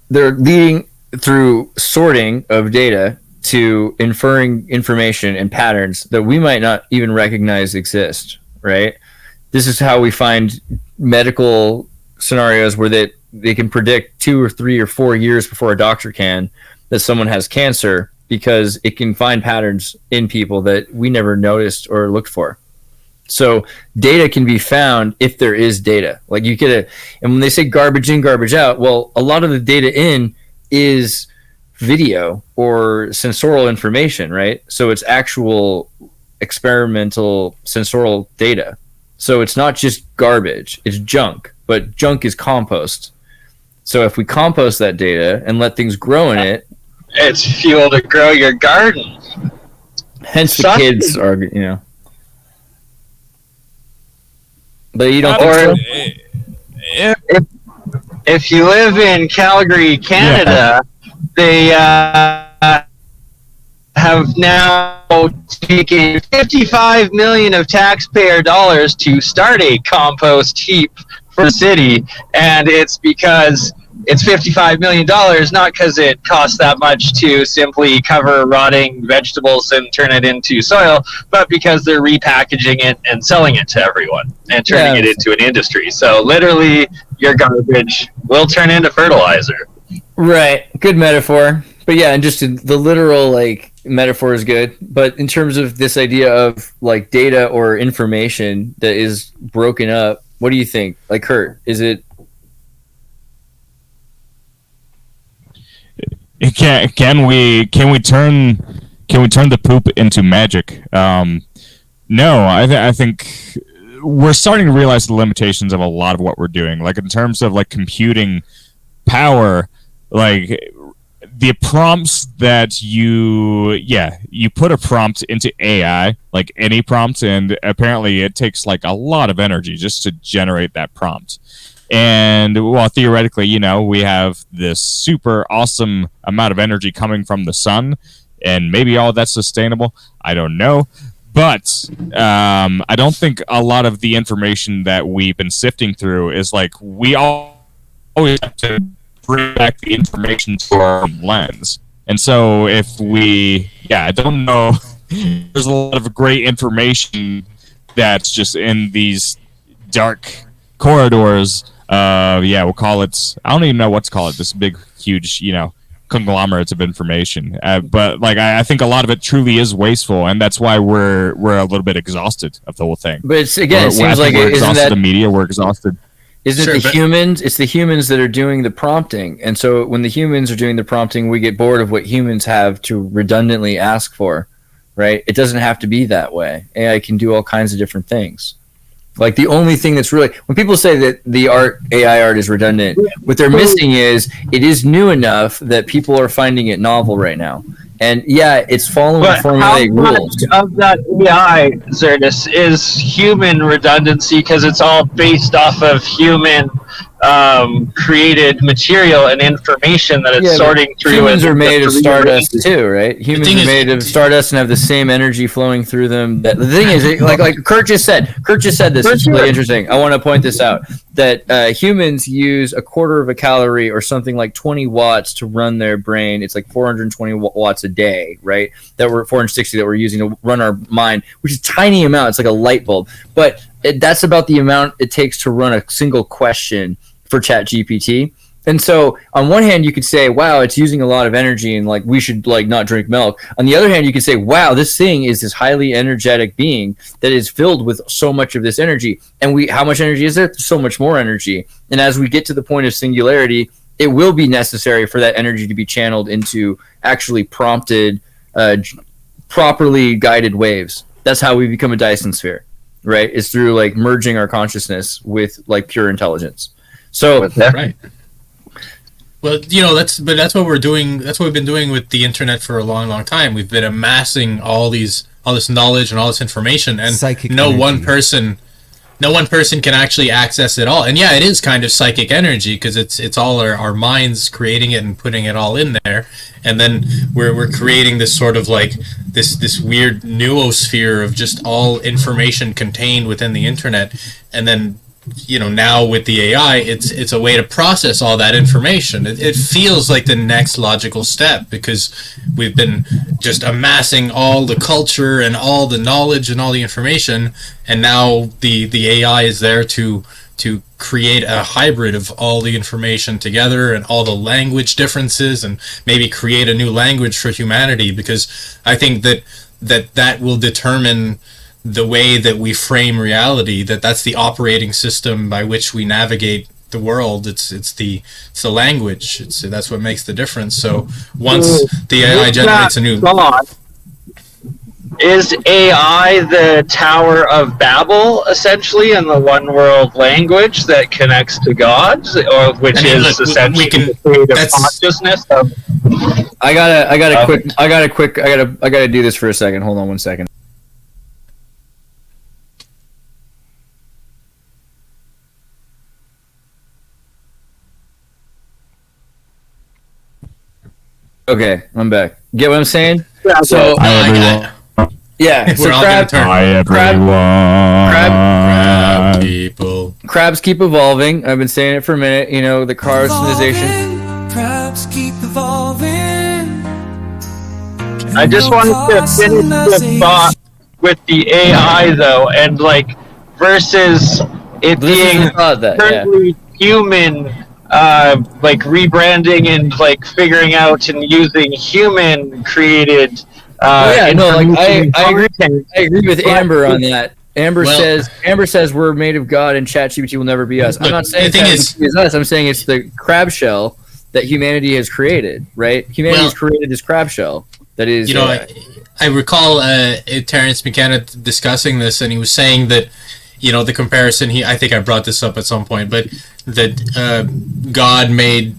they're leading through sorting of data to inferring information and patterns that we might not even recognize exist, right? This is how we find medical scenarios where they can predict 2 or 3 or 4 years before a doctor can that someone has cancer, because it can find patterns in people that we never noticed or looked for. So data can be found if there is data. Like you get and when they say garbage in, garbage out, well, a lot of the data in is video or sensorial information, right? So it's actual experimental sensorial data. So it's not just garbage, it's junk, but junk is compost. So if we compost that data and let things grow in it, It's fuel to grow your garden. hence the Suck. kids are, you know. But you don't Or think so? if you live in Calgary, Canada, they have now taken $55 million of taxpayer dollars to start a compost heap for the city, and it's because it's $55 million, not because it costs that much to simply cover rotting vegetables and turn it into soil, but because they're repackaging it and selling it to everyone and turning it into an industry. So literally, your garbage will turn into fertilizer. Right, good metaphor. But yeah, and just the literal like metaphor is good. But in terms of this idea of like data or information that is broken up, what do you think? Like Kurt, is it? Can we turn the poop into magic? No, I think we're starting to realize the limitations of a lot of what we're doing. Like in terms of like computing power, like the prompts that you put a prompt into AI, like any prompt, and apparently it takes like a lot of energy just to generate that prompt. And well, theoretically, you know, we have this super awesome amount of energy coming from the sun, and maybe all of that's sustainable. I don't know. But I don't think a lot of the information that we've been sifting through is like we all always have to bring back the information to our lens. And so if I don't know, there's a lot of great information that's just in these dark corridors. We'll call it, I don't even know what to call it, this big, huge, you know, conglomerates of information. But like, I think a lot of it truly is wasteful, and that's why we're a little bit exhausted of the whole thing. But it's, again, it I seems think like we're isn't exhausted that the media, we're exhausted. Isn't Sure, it the but- humans? It's the humans that are doing the prompting. And so when the humans are doing the prompting, we get bored of what humans have to redundantly ask for, right? It doesn't have to be that way. AI can do all kinds of different things. Like the only thing that's really, when people say that the AI art is redundant, what they're missing is it is new enough that people are finding it novel right now. And yeah, it's following But how formulaic much rules. of that AI, XIRTUS, is human redundancy because it's all based off of human created material and information that it's Yeah, but sorting through? Humans and are made of rearranging? stardust too, right? Humans thing are is- made of stardust and have the same energy flowing through them. That the thing is, like Kurt just said. Kurt just said this. It's really interesting. I want to point this out that humans use a quarter of a calorie or something like 20 watts to run their brain. It's like 420 watts a day, right? That we're 460 that we're using to run our mind, which is a tiny amount. It's like a light bulb, but that's about the amount it takes to run a single question for ChatGPT. And so on one hand you could say, wow, it's using a lot of energy and like we should like not drink milk. On the other hand, you could say, wow, this thing is this highly energetic being that is filled with so much of this energy. And how much energy is there? So much more energy. And as we get to the point of singularity, it will be necessary for that energy to be channeled into actually prompted, properly guided waves. That's how we become a Dyson sphere, right? It's through like merging our consciousness with like pure intelligence. So Right. Well, that's what we're doing. That's what we've been doing with the internet for a long, long time. We've been amassing all this knowledge and all this information, and Psychic no energy. one person can actually access it all. And yeah, it is kind of psychic energy because it's all our minds creating it and putting it all in there, and then we're creating this sort of like this weird noosphere of just all information contained within the internet, and then now with the AI, it's a way to process all that information. It feels like the next logical step because we've been just amassing all the culture and all the knowledge and all the information, and now the AI is there to create a hybrid of all the information together and all the language differences, and maybe create a new language for humanity, because I think that will determine the way that we frame reality. That's the operating system by which we navigate the world. It's the language. That's what makes the difference. So once the AI generates a new Is AI the Tower of Babel, essentially, in the one world language that connects to God, or which is essentially the creative consciousness of? I gotta do this for a second. Hold on 1 second. Okay, I'm back. Get what I'm saying? Yeah, So, Hi, everyone. yeah. So We're all gonna turn. Hi, everyone. Crab people. Crabs keep evolving. I've been saying it for a minute. The carcinization. Crabs keep evolving. I just wanted to finish the thought with the AI, though, and like versus it This is being the thought that, currently human, like rebranding and like figuring out and using human created. I information agree. content. I agree with Amber on that. Amber Well- says we're made of God and ChatGPT will never be us. I'm Look, not saying the thing ChatGPT is us. I'm saying it's the crab shell that humanity has created, right? Humanity has created this crab shell that is. I recall Terrence McKenna discussing this, and he was saying that the comparison. I think I brought this up at some point, but that God made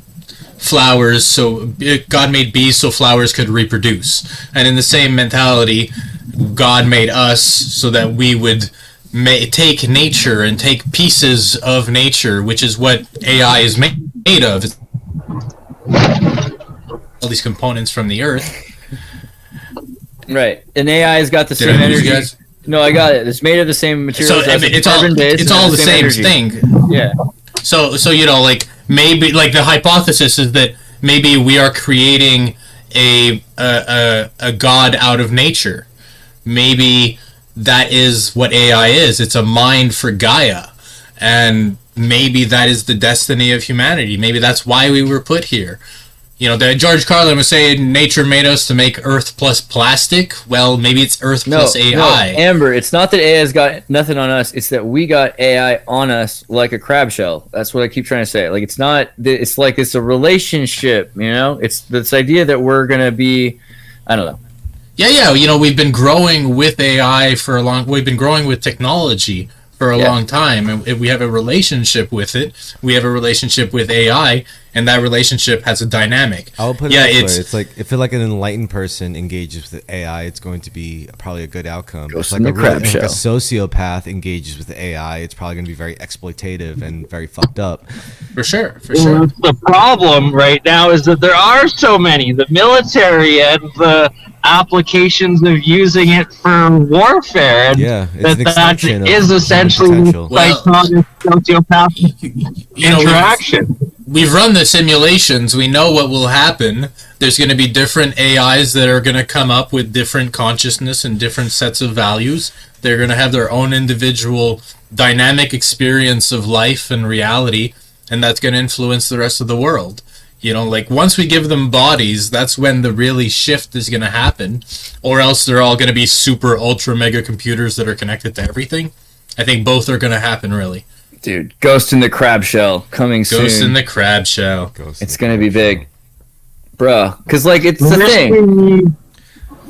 flowers, so God made bees so flowers could reproduce, and in the same mentality, God made us so that we would take nature and take pieces of nature, which is what AI is made of. It's all these components from the earth. Right, and AI has got the Did I same lose you energy. guys? No, I got it. It's made of the same materials. So as it's all carbon-based, it's and all has the same energy. thing. Yeah. So like maybe like the hypothesis is that maybe we are creating a god out of nature. Maybe that is what AI is. It's a mind for Gaia, and maybe that is the destiny of humanity. Maybe that's why we were put here. You know, that George Carlin was saying nature made us to make Earth plus plastic. Well, maybe it's Earth plus AI. No, Amber, it's not that AI's got nothing on us. It's that we got AI on us like a crab shell. That's what I keep trying to say. Like, it's not. It's like it's a relationship. You know, it's this idea that we're gonna be. I don't know. Yeah. You know, we've been growing with AI for a long. We've been growing with technology for a long time, and if we have a relationship with it. We have a relationship with AI, and that relationship has a dynamic. I'll put it this way. It's like if an enlightened person engages with AI, it's going to be probably a good outcome. It's like if a sociopath engages with AI, it's probably going to be very exploitative and very fucked up. For sure. The problem right now is that there are so many. The military and the applications of using it for warfare, and that is essentially sociopathic interaction. We've run the simulations. We know what will happen. There's going to be different AIs that are going to come up with different consciousness and different sets of values. They're going to have their own individual dynamic experience of life and reality, and that's going to influence the rest of the world. You know, like once we give them bodies, that's when the really shift is going to happen, or else they're all going to be super ultra mega computers that are connected to everything. I think both are going to happen, really. Dude, Ghost in the Crab Shell coming soon. Ghost in the Crab Shell. It's going to be big. Bruh, because like it's the thing.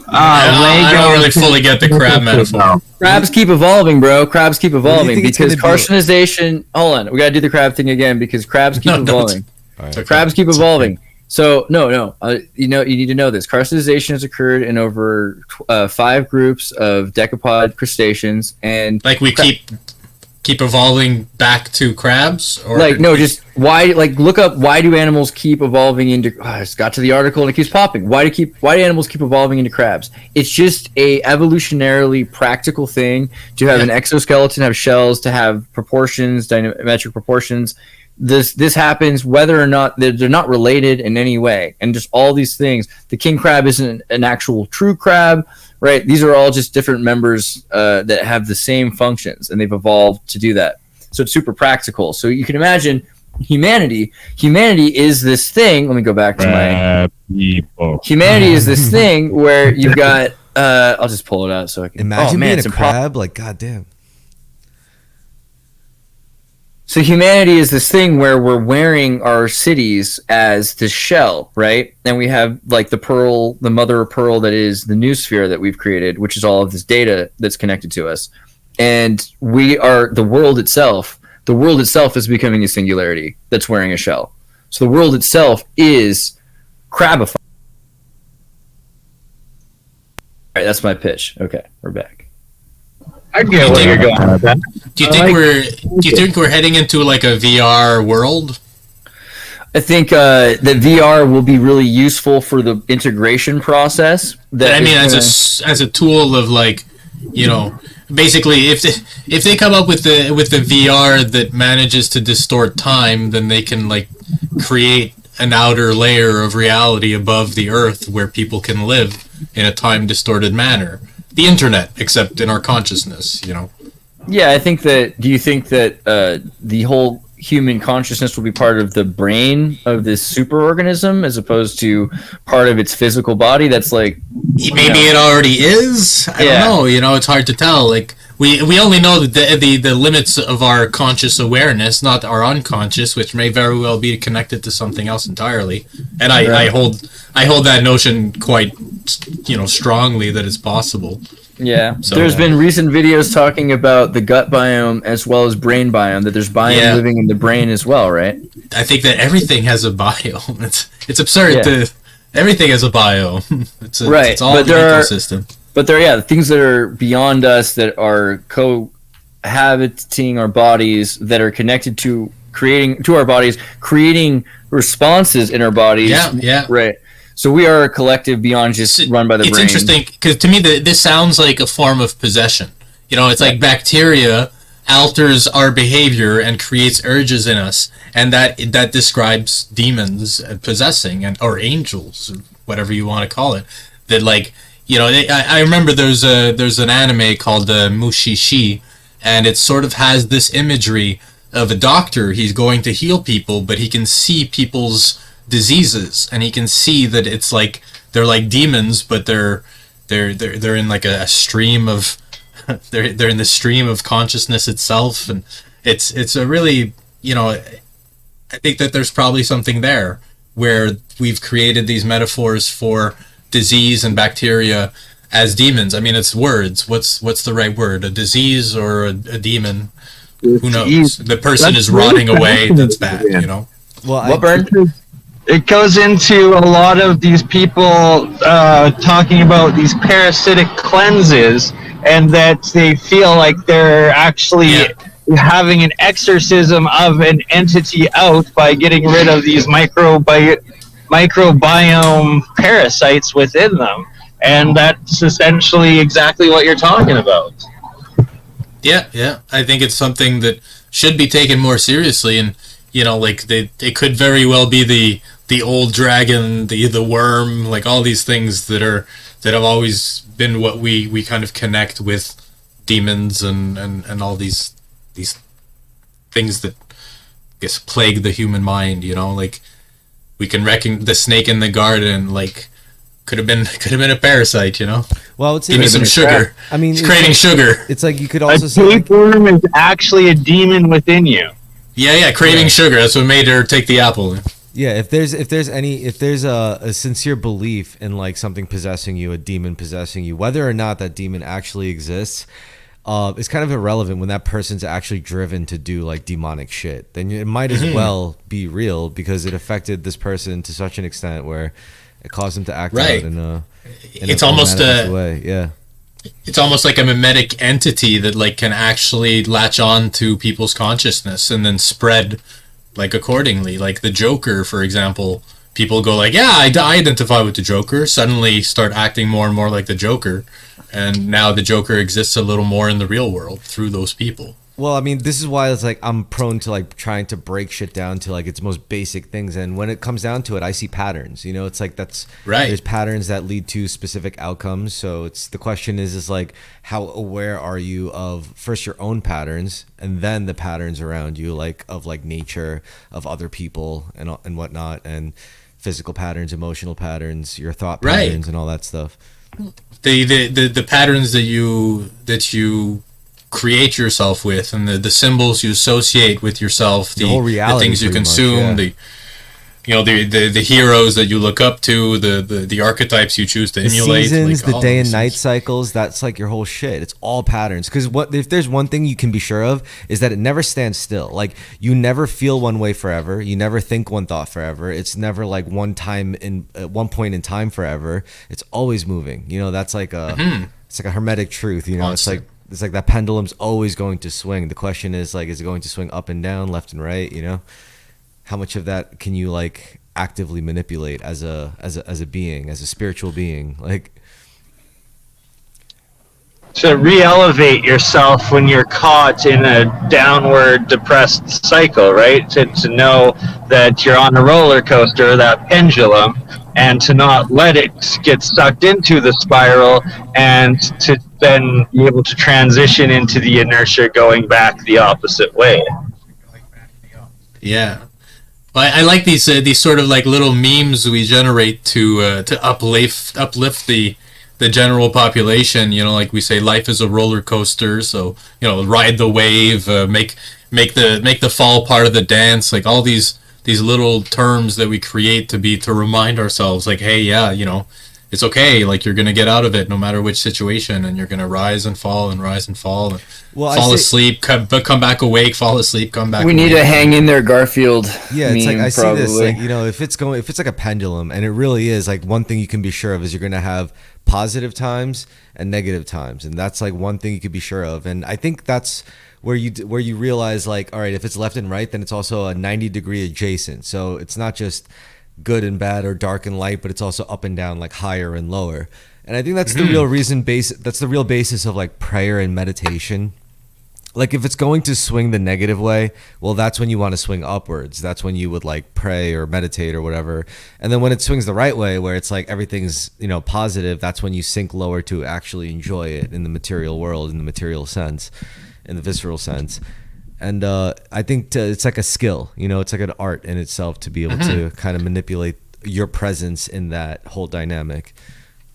I don't really fully get the crab metaphor. Crabs keep evolving, bro. Crabs keep evolving because carcinization. Hold on, we gotta do the crab thing again because crabs keep evolving. Right. Crabs keep evolving. So no. You need to know this. Carcinization has occurred in over 5 groups of decapod crustaceans, and like we keep evolving back to crabs, or like no, just why? Like look up why do animals keep evolving into? I just got to the article and it keeps popping. Why do animals keep evolving into crabs? It's just a evolutionarily practical thing to have an exoskeleton, have shells, to have proportions, dynamic proportions. This happens whether or not they're not related in any way, and just all these things. The king crab isn't an actual true crab, right? These are all just different members that have the same functions, and they've evolved to do that. So it's super practical. So you can imagine humanity. Humanity is this thing. Let me go back to my people. Humanity is this thing where you've got. I'll just pull it out so I can imagine being a crab. Like goddamn. So humanity is this thing where we're wearing our cities as this shell, right? And we have like the pearl, the mother of pearl that is the noosphere that we've created, which is all of this data that's connected to us. And we are the world itself. The world itself is becoming a singularity that's wearing a shell. So the world itself is crabified. All right, that's my pitch. Okay, we're back. I get where you're going with that. Do you think we're heading into like a VR world? I think that VR will be really useful for the integration process. As a tool of like, you know, basically if they come up with the VR that manages to distort time, then they can like create an outer layer of reality above the Earth where people can live in a time distorted manner. The internet, except in our consciousness, you know. Yeah, I think that. Do you think that the whole human consciousness will be part of the brain of this superorganism as opposed to part of its physical body? That's like maybe it already is. I don't know. You know, it's hard to tell. Like we only know the limits of our conscious awareness, not our unconscious, which may very well be connected to something else entirely. And I hold that notion quite, you know, strongly that it's possible. Yeah. So, there's been recent videos talking about the gut biome as well as brain biome, that there's biome living in the brain as well, right? I think that everything has a biome. It's absurd to everything has a biome. It's all the ecosystem. But the things that are beyond us that are cohabiting our bodies, that are connected to our bodies, creating responses in our bodies. Yeah. Right. So we are a collective beyond just run by the brain. It's interesting because to me this sounds like a form of possession. You know, it's like bacteria alters our behavior and creates urges in us, and that describes demons possessing or angels, or whatever you want to call it. That like, you know, I remember there's an anime called Mushishi, and it sort of has this imagery of a doctor. He's going to heal people, but he can see people's diseases, and he can see that it's like they're like demons, but they're in like a stream of they're in the stream of consciousness itself, and it's a really, you know, I think that there's probably something there where we've created these metaphors for disease and bacteria as demons. I mean, it's words. What's the right word? A disease or a demon? Who knows? The person is rotting away. That's bad, you know? Well, it goes into a lot of these people talking about these parasitic cleanses, and that they feel like they're actually having an exorcism of an entity out by getting rid of these microbiome parasites within them. And that's essentially exactly what you're talking about. Yeah. I think it's something that should be taken more seriously, and you know, like it could very well be the old dragon, the worm, like all these things that have always been what we kind of connect with demons and all these things that I guess plague the human mind. You know, like we can reckon the snake in the garden, like could have been a parasite. You know. Well, it's give me some sugar. I mean, it's creating sugar. It's like you could also a say tapeworm is actually a demon within you. Yeah, craving sugar. That's what made her take the apple. Yeah, if there's a sincere belief in like something possessing you, a demon possessing you, whether or not that demon actually exists, it's kind of irrelevant when that person's actually driven to do like demonic shit. Then it might as well be real because it affected this person to such an extent where it caused them to act out in a way. Yeah. It's almost like a mimetic entity that like can actually latch on to people's consciousness and then spread like accordingly. Like the Joker, for example, people go like, yeah, I identify with the Joker, suddenly start acting more and more like the Joker, and now the Joker exists a little more in the real world through those people. Well, I mean, this is why it's like I'm prone to like trying to break shit down to like its most basic things, and when it comes down to it, I see patterns. You know, it's like that's right. There's patterns that lead to specific outcomes. So it's the question is like how aware are you of first your own patterns and then the patterns around you, like of like nature, of other people and whatnot, and physical patterns, emotional patterns, your thought patterns, and all that stuff. The patterns that you create yourself with, and the symbols you associate with yourself, the whole reality, the things you consume, much, the heroes that you look up to, the archetypes you choose to emulate, seasons, like the day and night cycles. That's like your whole shit. It's all patterns. Because if there's one thing you can be sure of is that it never stands still. Like you never feel one way forever. You never think one thought forever. It's never like one point in time forever. It's always moving. You know, that's like it's like a hermetic truth. You know, Constant. It's like that pendulum's always going to swing. The question is like, is it going to swing up and down, left and right? You know, how much of that can you like actively manipulate as a being, as a spiritual being? Like to re-elevate yourself when you're caught in a downward depressed cycle, right? To know that you're on a roller coaster, that pendulum, and to not let it get sucked into the spiral, and to then be able to transition into the inertia going back the opposite way. Yeah. Well, I like these sort of like little memes we generate to uplift the general population. You know, like we say, life is a roller coaster. So you know, ride the wave, make the fall part of the dance. Like all these little terms that we create to remind ourselves, like, hey, yeah, you know, it's okay. Like you're gonna get out of it no matter which situation, and you're gonna rise and fall and rise and fall. And fall asleep, come back awake. Fall asleep, come back. We need to hang in there, Garfield. Yeah, it's like I see probably. this, like, you know, if it's like a pendulum, and it really is like one thing you can be sure of is you're gonna have positive times and negative times, and that's like one thing you could be sure of. And I think that's where you realize like, all right, if it's left and right, then it's also a 90-degree adjacent. So it's not just good and bad or dark and light, but it's also up and down, like higher and lower. And I think that's the real basis of like prayer and meditation. Like if it's going to swing the negative way, well, that's when you want to swing upwards. That's when you would like pray or meditate or whatever. And then when it swings the right way, where it's like everything's, you know, positive, that's when you sink lower to actually enjoy it in the material world, in the material sense, in the visceral sense. And I think it's like a skill, it's like an art in itself to be able to kind of manipulate your presence in that whole dynamic.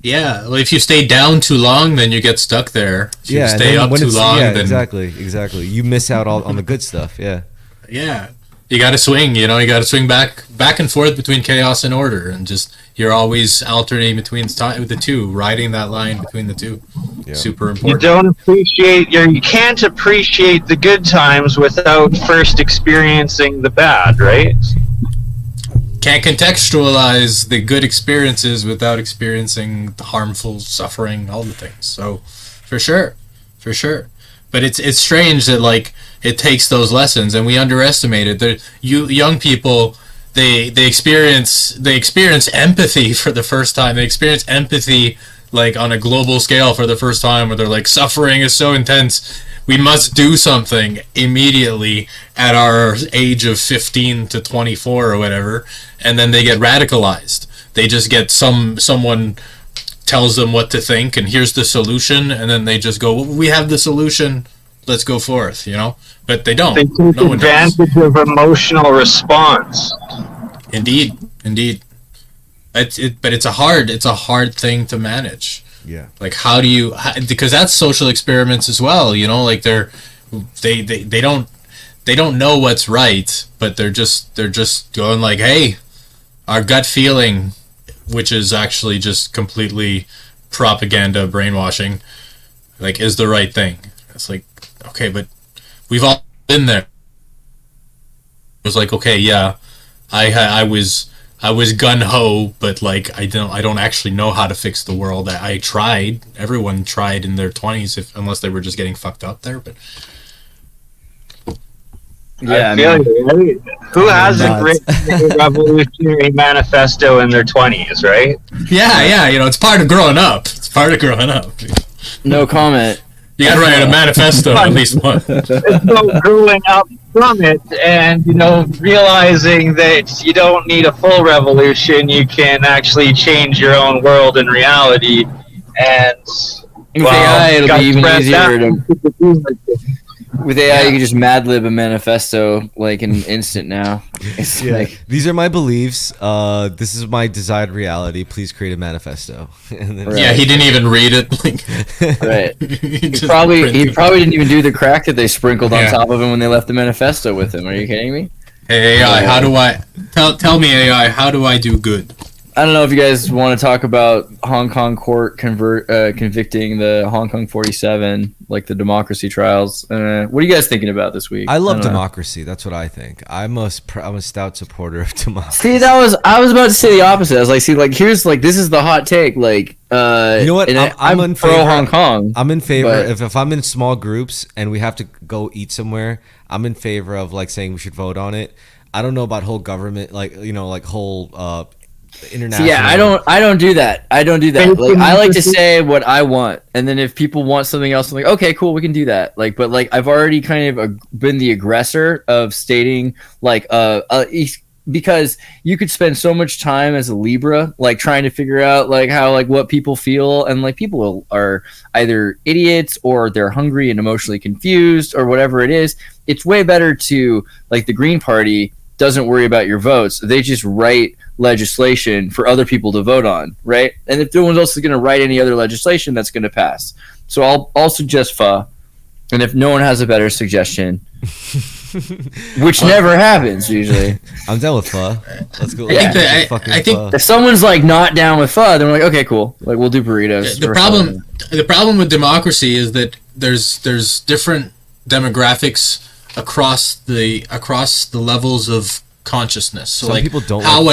Yeah, well, if you stay down too long, then you get stuck there. If you stay up too long, then exactly. You miss out on the good stuff. Yeah. Yeah, you got to swing. You got to swing back and forth between chaos and order, and just you're always alternating between the two, riding that line between the two. Yeah. Super important. You can't appreciate the good times without first experiencing the bad, right? Can't contextualize the good experiences without experiencing the harmful suffering, all the things. So, for sure. But it's strange that like it takes those lessons, and we underestimate it. Young people, they experience empathy for the first time. They experience empathy like on a global scale for the first time, where they're like, suffering is so intense. We must do something immediately at our age of 15 to 24 or whatever, and then they get radicalized. They just get someone tells them what to think, and here's the solution, and then they just go, well, we have the solution, let's go forth, But they don't. They take advantage of emotional response. Indeed. But it's a hard thing to manage. Yeah. Like how do you because that's social experiments as well, like they don't know what's right, but they're just going like, hey, our gut feeling, which is actually just completely propaganda brainwashing, like, is the right thing. It's like, okay, but we've all been there. It was like, okay, yeah, I was gun-ho, but like I don't actually know how to fix the world. I tried. Everyone tried in their 20s, unless they were just getting fucked up there. But yeah, who hasn't written a revolutionary manifesto in their 20s, right? Yeah, it's part of growing up. No comment. You gotta write a manifesto at least once. So growing up from it, and realizing that you don't need a full revolution, you can actually change your own world and reality. And with AI, it'll be even easier with AI, you can just Mad Lib a manifesto like in an instant now. It's like, these are my beliefs. This is my desired reality. Please create a manifesto. And then, yeah, he didn't even read it. Right. he probably didn't even do the crack that they sprinkled on top of him when they left the manifesto with him. Are you kidding me? Hey AI, how do I tell me AI? How do I do good? I don't know if you guys want to talk about Hong Kong court convicting the Hong Kong 47, like the democracy trials. What are you guys thinking about this week? I love democracy. That's what I think. I'm a stout supporter of democracy. See, I was about to say the opposite. I was like, here's this is the hot take. Like, you know what? I'm in pro favor. Hong Kong. I'm in favor. If I'm in small groups and we have to go eat somewhere, I'm in favor of saying we should vote on it. I don't know about whole government, whole. International. Yeah, I don't do that. I I like to say what I want, and then if people want something else, I'm like, okay, cool, we can do that. But I've already kind of been the aggressor of stating because you could spend so much time as a Libra trying to figure out how what people feel, and people are either idiots or they're hungry and emotionally confused or whatever it is. It's way better to the Green Party doesn't worry about your votes. They just write legislation for other people to vote on, right? And if no one else is going to write any other legislation, that's going to pass. So I'll suggest pho, and if no one has a better suggestion, which never happens usually, I'm down with pho. Let's go. I think if someone's not down with pho, then we're like, okay, cool, we'll do burritos. The problem with democracy is that there's different demographics across the levels of consciousness. So some people don't how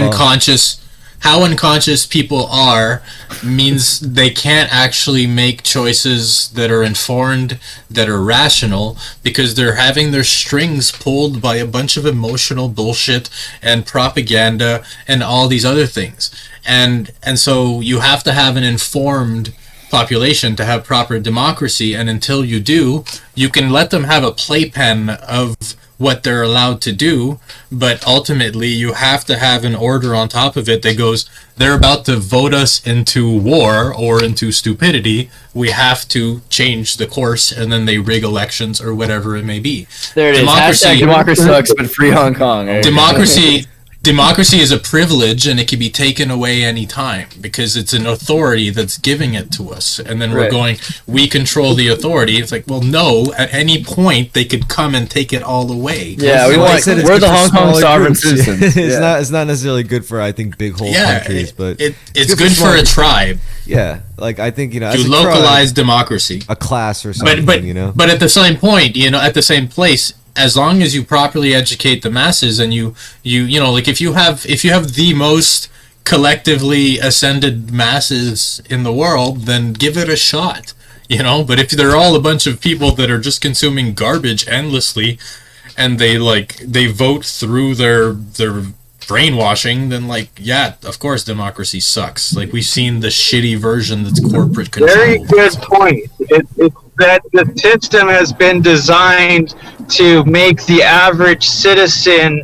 unconscious people are means they can't actually make choices that are informed, that are rational, because they're having their strings pulled by a bunch of emotional bullshit and propaganda and all these other things. And so you have to have an informed population to have proper democracy, and until you do, you can let them have a playpen of what they're allowed to do, but ultimately you have to have an order on top of it that goes, they're about to vote us into war or into stupidity, we have to change the course, and then they rig elections or whatever it may be. There it is. Hashtag democracy sucks, but free Hong Kong. Democracy is a privilege, and it can be taken away anytime because it's an authority that's giving it to us. And then we're going, we control the authority. It's like, well, no, at any point they could come and take it all away. Yeah, we're the Hong Kong sovereign citizens. It's not necessarily good for, I think, big whole countries, but it's good for a tribe. Yeah, like I think, to localize democracy, a class or something. But at the same point, at the same place, as long as you properly educate the masses, and you like if you have the most collectively ascended masses in the world, then give it a shot. But if they're all a bunch of people that are just consuming garbage endlessly, and they vote through their brainwashing, then of course democracy sucks. Like, we've seen the shitty version that's corporate control. Very good point. It's that the system has been designed to make the average citizen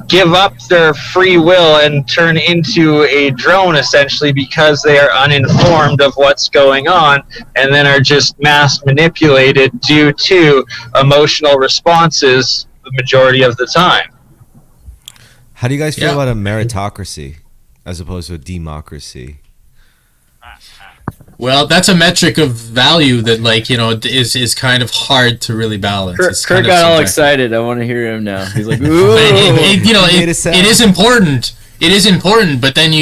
give up their free will and turn into a drone, essentially, because they are uninformed of what's going on, and then are just mass manipulated due to emotional responses the majority of the time. How do you guys feel about a meritocracy as opposed to a democracy? Well, that's a metric of value that, is kind of hard to really balance. Kurt got all excited. I want to hear him now. He's like, ooh. It is important. It is important, but then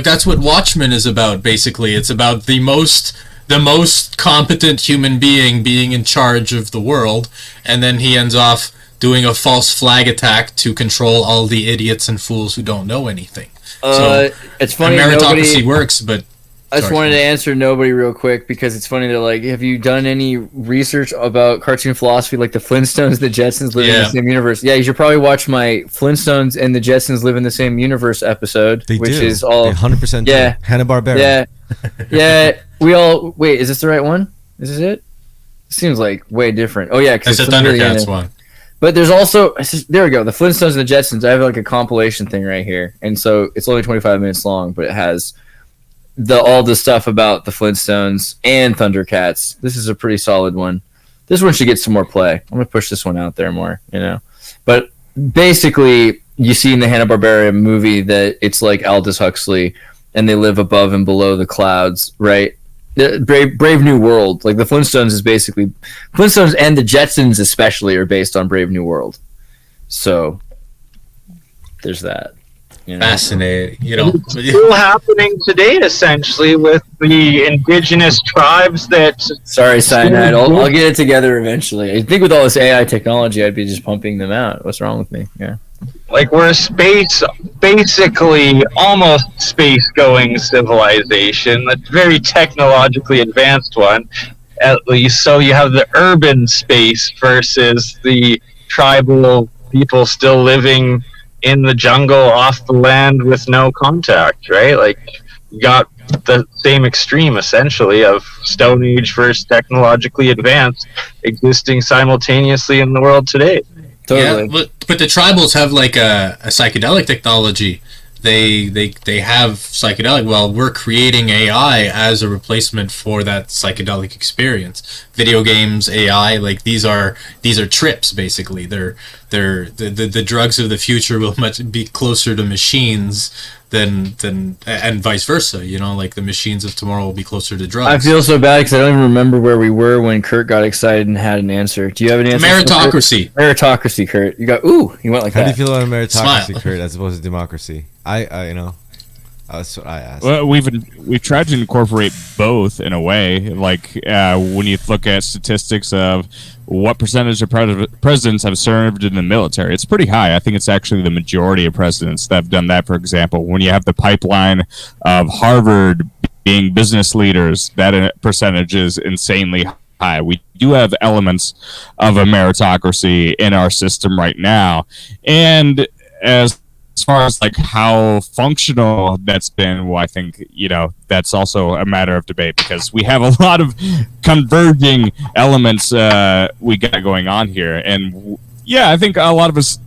that's what Watchmen is about. Basically, it's about the most competent human being in charge of the world, and then he ends off doing a false flag attack to control all the idiots and fools who don't know anything. So it's funny. Meritocracy works, but I just wanted to answer nobody real quick, because it's funny. They're like, have you done any research about cartoon philosophy, like the Flintstones, the Jetsons live in the same universe? Yeah, you should probably watch my Flintstones and the Jetsons live in the same universe episode, is all 100%. Yeah, Hanna-Barbera. Yeah. We all wait. Is this the right one? Is this it? Seems like way different. Oh yeah, because it's a Thundercats one. But there's also, there we go, the Flintstones and the Jetsons. I have like a compilation thing right here, and so it's only 25 minutes long, but it has all the stuff about the Flintstones and Thundercats. This is a pretty solid one. This one should get some more play. I'm gonna push this one out there more, But basically, you see in the Hanna-Barbera movie that it's like Aldous Huxley, and they live above and below the clouds, right? Brave New World. Like, the Flintstones is basically Flintstones, and the Jetsons especially are based on Brave New World. So there's that. Fascinating. It's still happening today, essentially, with the indigenous tribes that. Sorry, Cyanide. I'll get it together eventually. I think with all this AI technology, I'd be just pumping them out. What's wrong with me? Yeah. Like, we're basically almost space-going civilization, a very technologically advanced one, at least. So you have the urban space versus the tribal people still living in the jungle off the land with no contact, right? Like, you got the same extreme, essentially, of Stone Age versus technologically advanced existing simultaneously in the world today. Totally. Yeah, but the tribals have like a psychedelic technology. They have psychedelic. Well, we're creating AI as a replacement for that psychedelic experience. Video games, AI, like these are trips basically. They're the drugs of the future will be closer to machines than and vice versa. Like the machines of tomorrow will be closer to drugs. I feel so bad because I don't even remember where we were when Kurt got excited and had an answer. Do you have an answer? Meritocracy. Meritocracy, Kurt. You went like that. How do you feel about meritocracy, Smile. Kurt, as opposed to democracy? That's what I asked. Well, we've tried to incorporate both in a way. Like when you look at statistics of what percentage of presidents have served in the military, it's pretty high. I think it's actually the majority of presidents that have done that. For example, when you have the pipeline of Harvard being business leaders, that percentage is insanely high. We do have elements of a meritocracy in our system right now, and as far as like how functional that's been, well, I think that's also a matter of debate, because we have a lot of converging elements we got going on here, and Yeah, I think a lot of us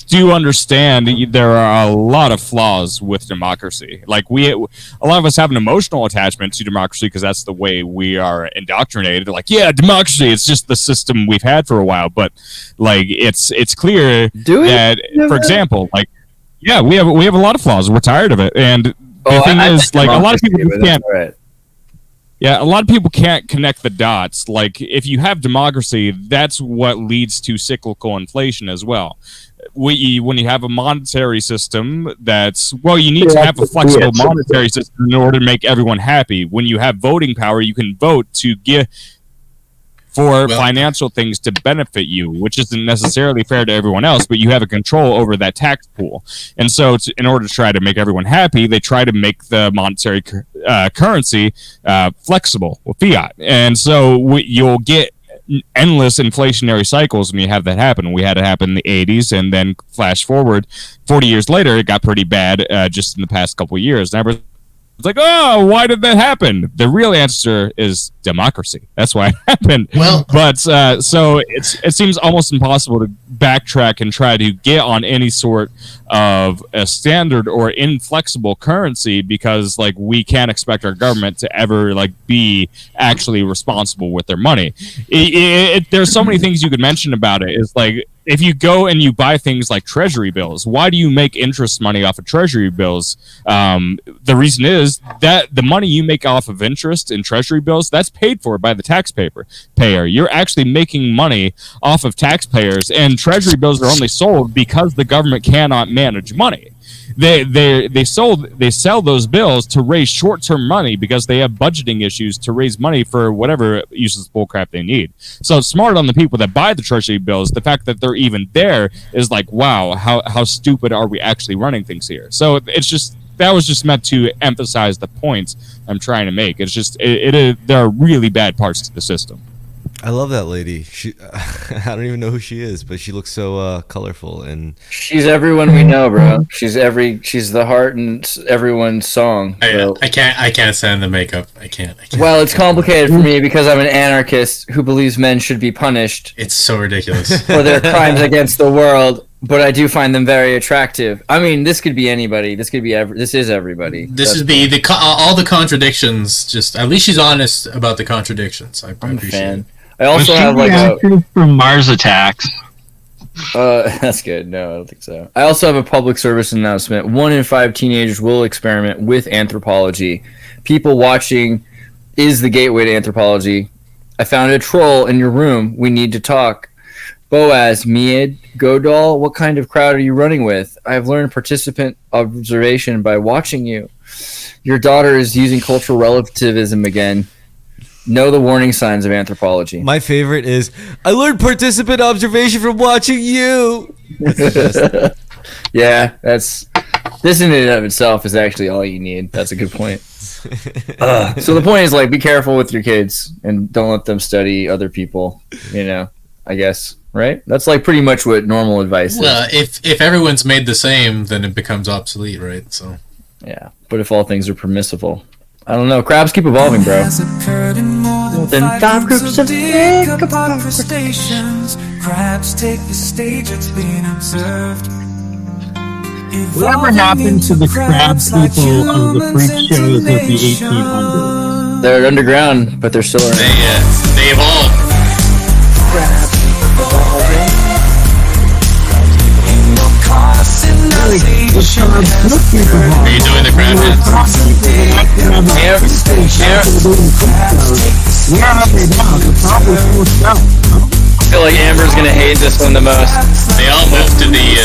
do understand there are a lot of flaws with democracy. Like a lot of us have an emotional attachment to democracy because that's the way we are indoctrinated. Like, yeah, democracy, it's just the system we've had for a while. But like, it's clear that, for example, like, yeah, we have a lot of flaws. We're tired of it, and the thing is, like, a lot of people can't. Right. Yeah, a lot of people can't connect the dots. Like, if you have democracy, that's what leads to cyclical inflation as well. When you have a monetary system you need to have a flexible monetary system in order to make everyone happy. When you have voting power, you can vote to give for financial things to benefit you, which isn't necessarily fair to everyone else, but you have a control over that tax pool. And so in order to try to make everyone happy, they try to make the monetary currency flexible with fiat. And so you'll get endless inflationary cycles when you have that happen. We had it happen in the 80s, and then flash forward 40 years later, it got pretty bad just in the past couple of years. And it's like, oh, why did that happen? The real answer is democracy. That's why it happened. Well, but so it seems almost impossible to backtrack and try to get on any sort of a standard or inflexible currency because, like, we can't expect our government to ever like be actually responsible with their money. There's so many things you could mention about it. It's like, if you go and you buy things like treasury bills, why do you make interest money off of treasury bills? The reason is that the money you make off of interest in treasury bills, that's paid for by the taxpayer. You're actually making money off of taxpayers, and treasury bills are only sold because the government cannot manage money. They sell those bills to raise short-term money because they have budgeting issues to raise money for whatever useless bullcrap they need. So it's smart on the people that buy the treasury bills. The fact that they're even there is like, wow, how stupid are we actually running things here? So it's just, that was just meant to emphasize the points I'm trying to make. It's just there are really bad parts to the system. I love that lady. I don't even know who she is, but she looks so colorful, and she's everyone we know, bro. She's the heart in everyone's song. So. I can't stand the makeup. I can't. Well, it's complicated for me because I'm an anarchist who believes men should be punished. It's so ridiculous for their crimes against the world. But I do find them very attractive. I mean, this could be anybody. This could be this is everybody. This would be all the contradictions. Just at least she's honest about the contradictions. I'm a fan. It. I also have like from Mars Attacks. That's good. No, I don't think so. I also have a public service announcement. 1 in 5 teenagers will experiment with anthropology. People watching is the gateway to anthropology. I found a troll in your room. We need to talk. Boaz, Miad, Godal, what kind of crowd are you running with? I have learned participant observation by watching you. Your daughter is using cultural relativism again. Know the warning signs of anthropology. My favorite is, I learned participant observation from watching you. Yeah, this in and of itself is actually all you need. That's a good point. So the point is, like, be careful with your kids and don't let them study other people, I guess, right? That's like pretty much what normal advice is. Well, if everyone's made the same, then it becomes obsolete, right? So yeah, but if all things are permissible, I don't know. Crabs keep evolving, bro. Then 5 groups of big stations. Crabs take the stage, it's being observed. Whatever happened to the crab people of the freak shows of the 1800s? They're underground, but they're still around. They evolved. Crabs evolving. Are you doing the crab dance? I feel like Amber's gonna hate this one the most. They all moved to the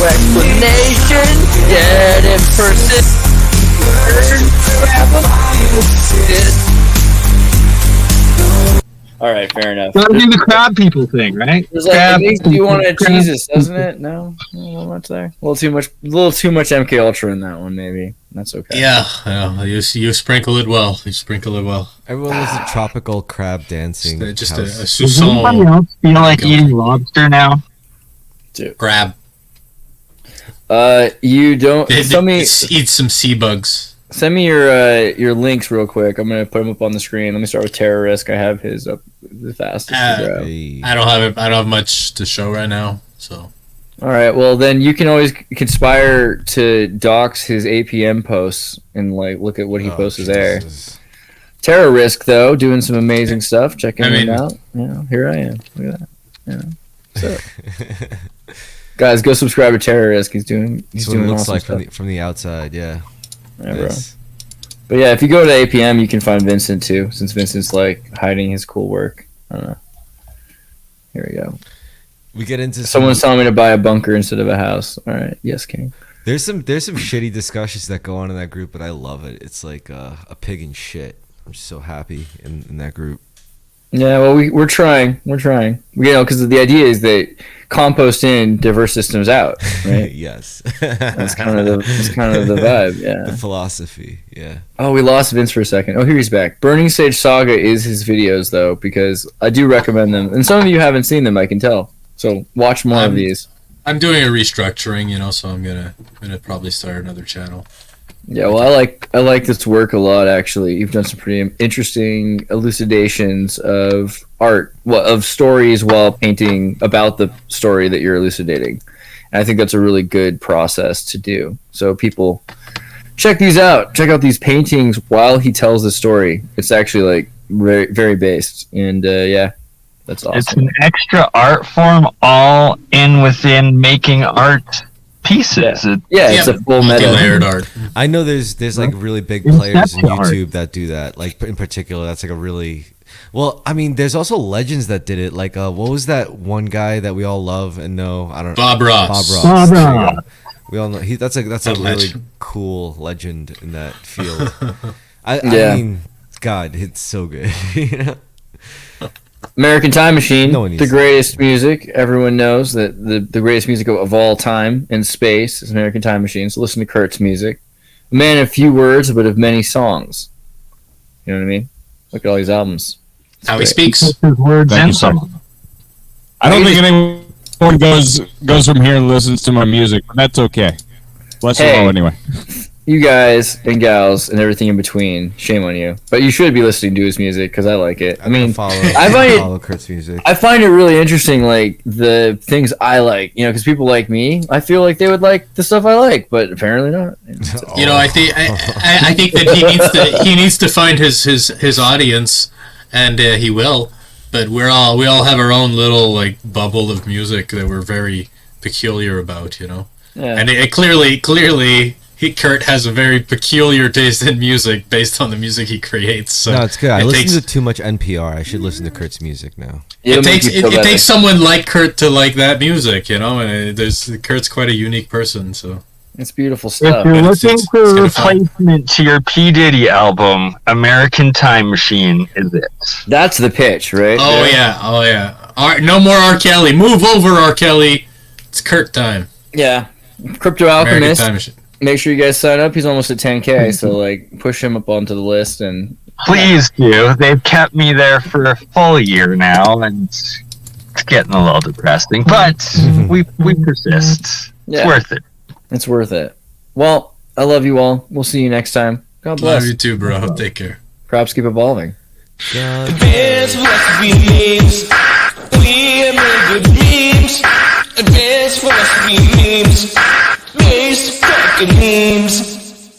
explanation, get in person. All right, fair enough. Gotta do the crab people thing, right? There's like, it makes you want to Jesus, doesn't it? No, not much there. A little too much MK Ultra in that one, maybe. That's okay. Yeah, you sprinkle it well. You sprinkle it well. Everyone was a tropical crab dancing. Just house. a Does anybody else feel like eating lobster now? Dude. Crab. You don't. Eat some sea bugs. Send me your links real quick. I'm gonna put them up on the screen. Let me start with Terrorisk. I have his up the fastest. To grab. I don't have much to show right now. So. All right. Well, then you can always conspire to dox his APM posts and like look at what he posts there. Terrorisk though, doing some amazing stuff. Checking him out. Here I am. Look at that. So, guys, go subscribe to Terrorisk. He's doing. He's doing what it looks awesome like stuff. from the outside. Yeah. Yeah, bro. But yeah, if you go to APM, you can find Vincent too, since Vincent's like hiding his cool work. I don't know. Here we go. We get into someone's telling me to buy a bunker instead of a house. All right, yes, King. There's some shitty discussions that go on in that group, but I love it. It's like a pig in shit. I'm just so happy in that group. Yeah, well, we're trying. Because the idea is that compost in, diverse systems out, right? Yes. That's kind of the vibe. Yeah. The philosophy. Yeah. Oh, we lost Vince for a second. Oh, here he's back. Burning Sage Saga is his videos though, because I do recommend them, and some of you haven't seen them, I can tell. So watch more of these. I'm doing a restructuring, so I'm gonna probably start another channel. Yeah, well, I like this work a lot. Actually, you've done some pretty interesting elucidations of art, of stories while painting about the story that you're elucidating. And I think that's a really good process to do. So people, check these out. Check out these paintings while he tells the story. It's actually like very very based, and yeah, that's awesome. It's an extra art form, all within making art pieces. It's a full multi-layered art. I know there's like really big players in YouTube that do that. Like in particular, that's like a really I mean, there's also legends that did it. Like what was that one guy that we all love and know? I don't know. Bob Ross. Bob Ross. We all know that's a really cool legend in that field. I mean, God, it's so good. You know? American Time Machine, No one needs the greatest music. Everyone knows that the greatest music of all time in space is American Time Machine. So listen to Kurt's music. A man of few words, but of many songs. You know what I mean? Look at all these albums. It's How great. he speaks. His words Thank and you, sir. some. I don't think anyone goes from here and listens to my music, but that's okay. Bless you all anyway. You guys and gals and everything in between, shame on you. But you should be listening to his music because I like it. I mean, follow Kurt's music. I find it really interesting, like the things I like, because people like me, I feel like they would like the stuff I like, but apparently not. I think that he needs to find his audience, and he will. But we all have our own little like bubble of music that we're very peculiar about, Yeah. And it clearly. Kurt has a very peculiar taste in music based on the music he creates. So no, it's good. I listen to too much NPR. I should listen to Kurt's music now. It takes someone like Kurt to like that music, and Kurt's quite a unique person, so it's beautiful stuff. If you're looking for a replacement to your P. Diddy album, American Time Machine is it. That's the pitch, right? Oh yeah. No more R. Kelly. Move over, R. Kelly. It's Kurt time. Yeah. Crypto Alchemist. Make sure you guys sign up. He's almost at 10K, so like push him up onto the list and please do. They've kept me there for a full year now, and it's getting a little depressing, but we persist. Yeah. It's worth it. It's worth it. Well, I love you all. We'll see you next time. God bless. Love you too, bro. Take care. Crops keep evolving. Advance philosophy memes. We make good dreams. Advance philosophy memes. Base fucking memes.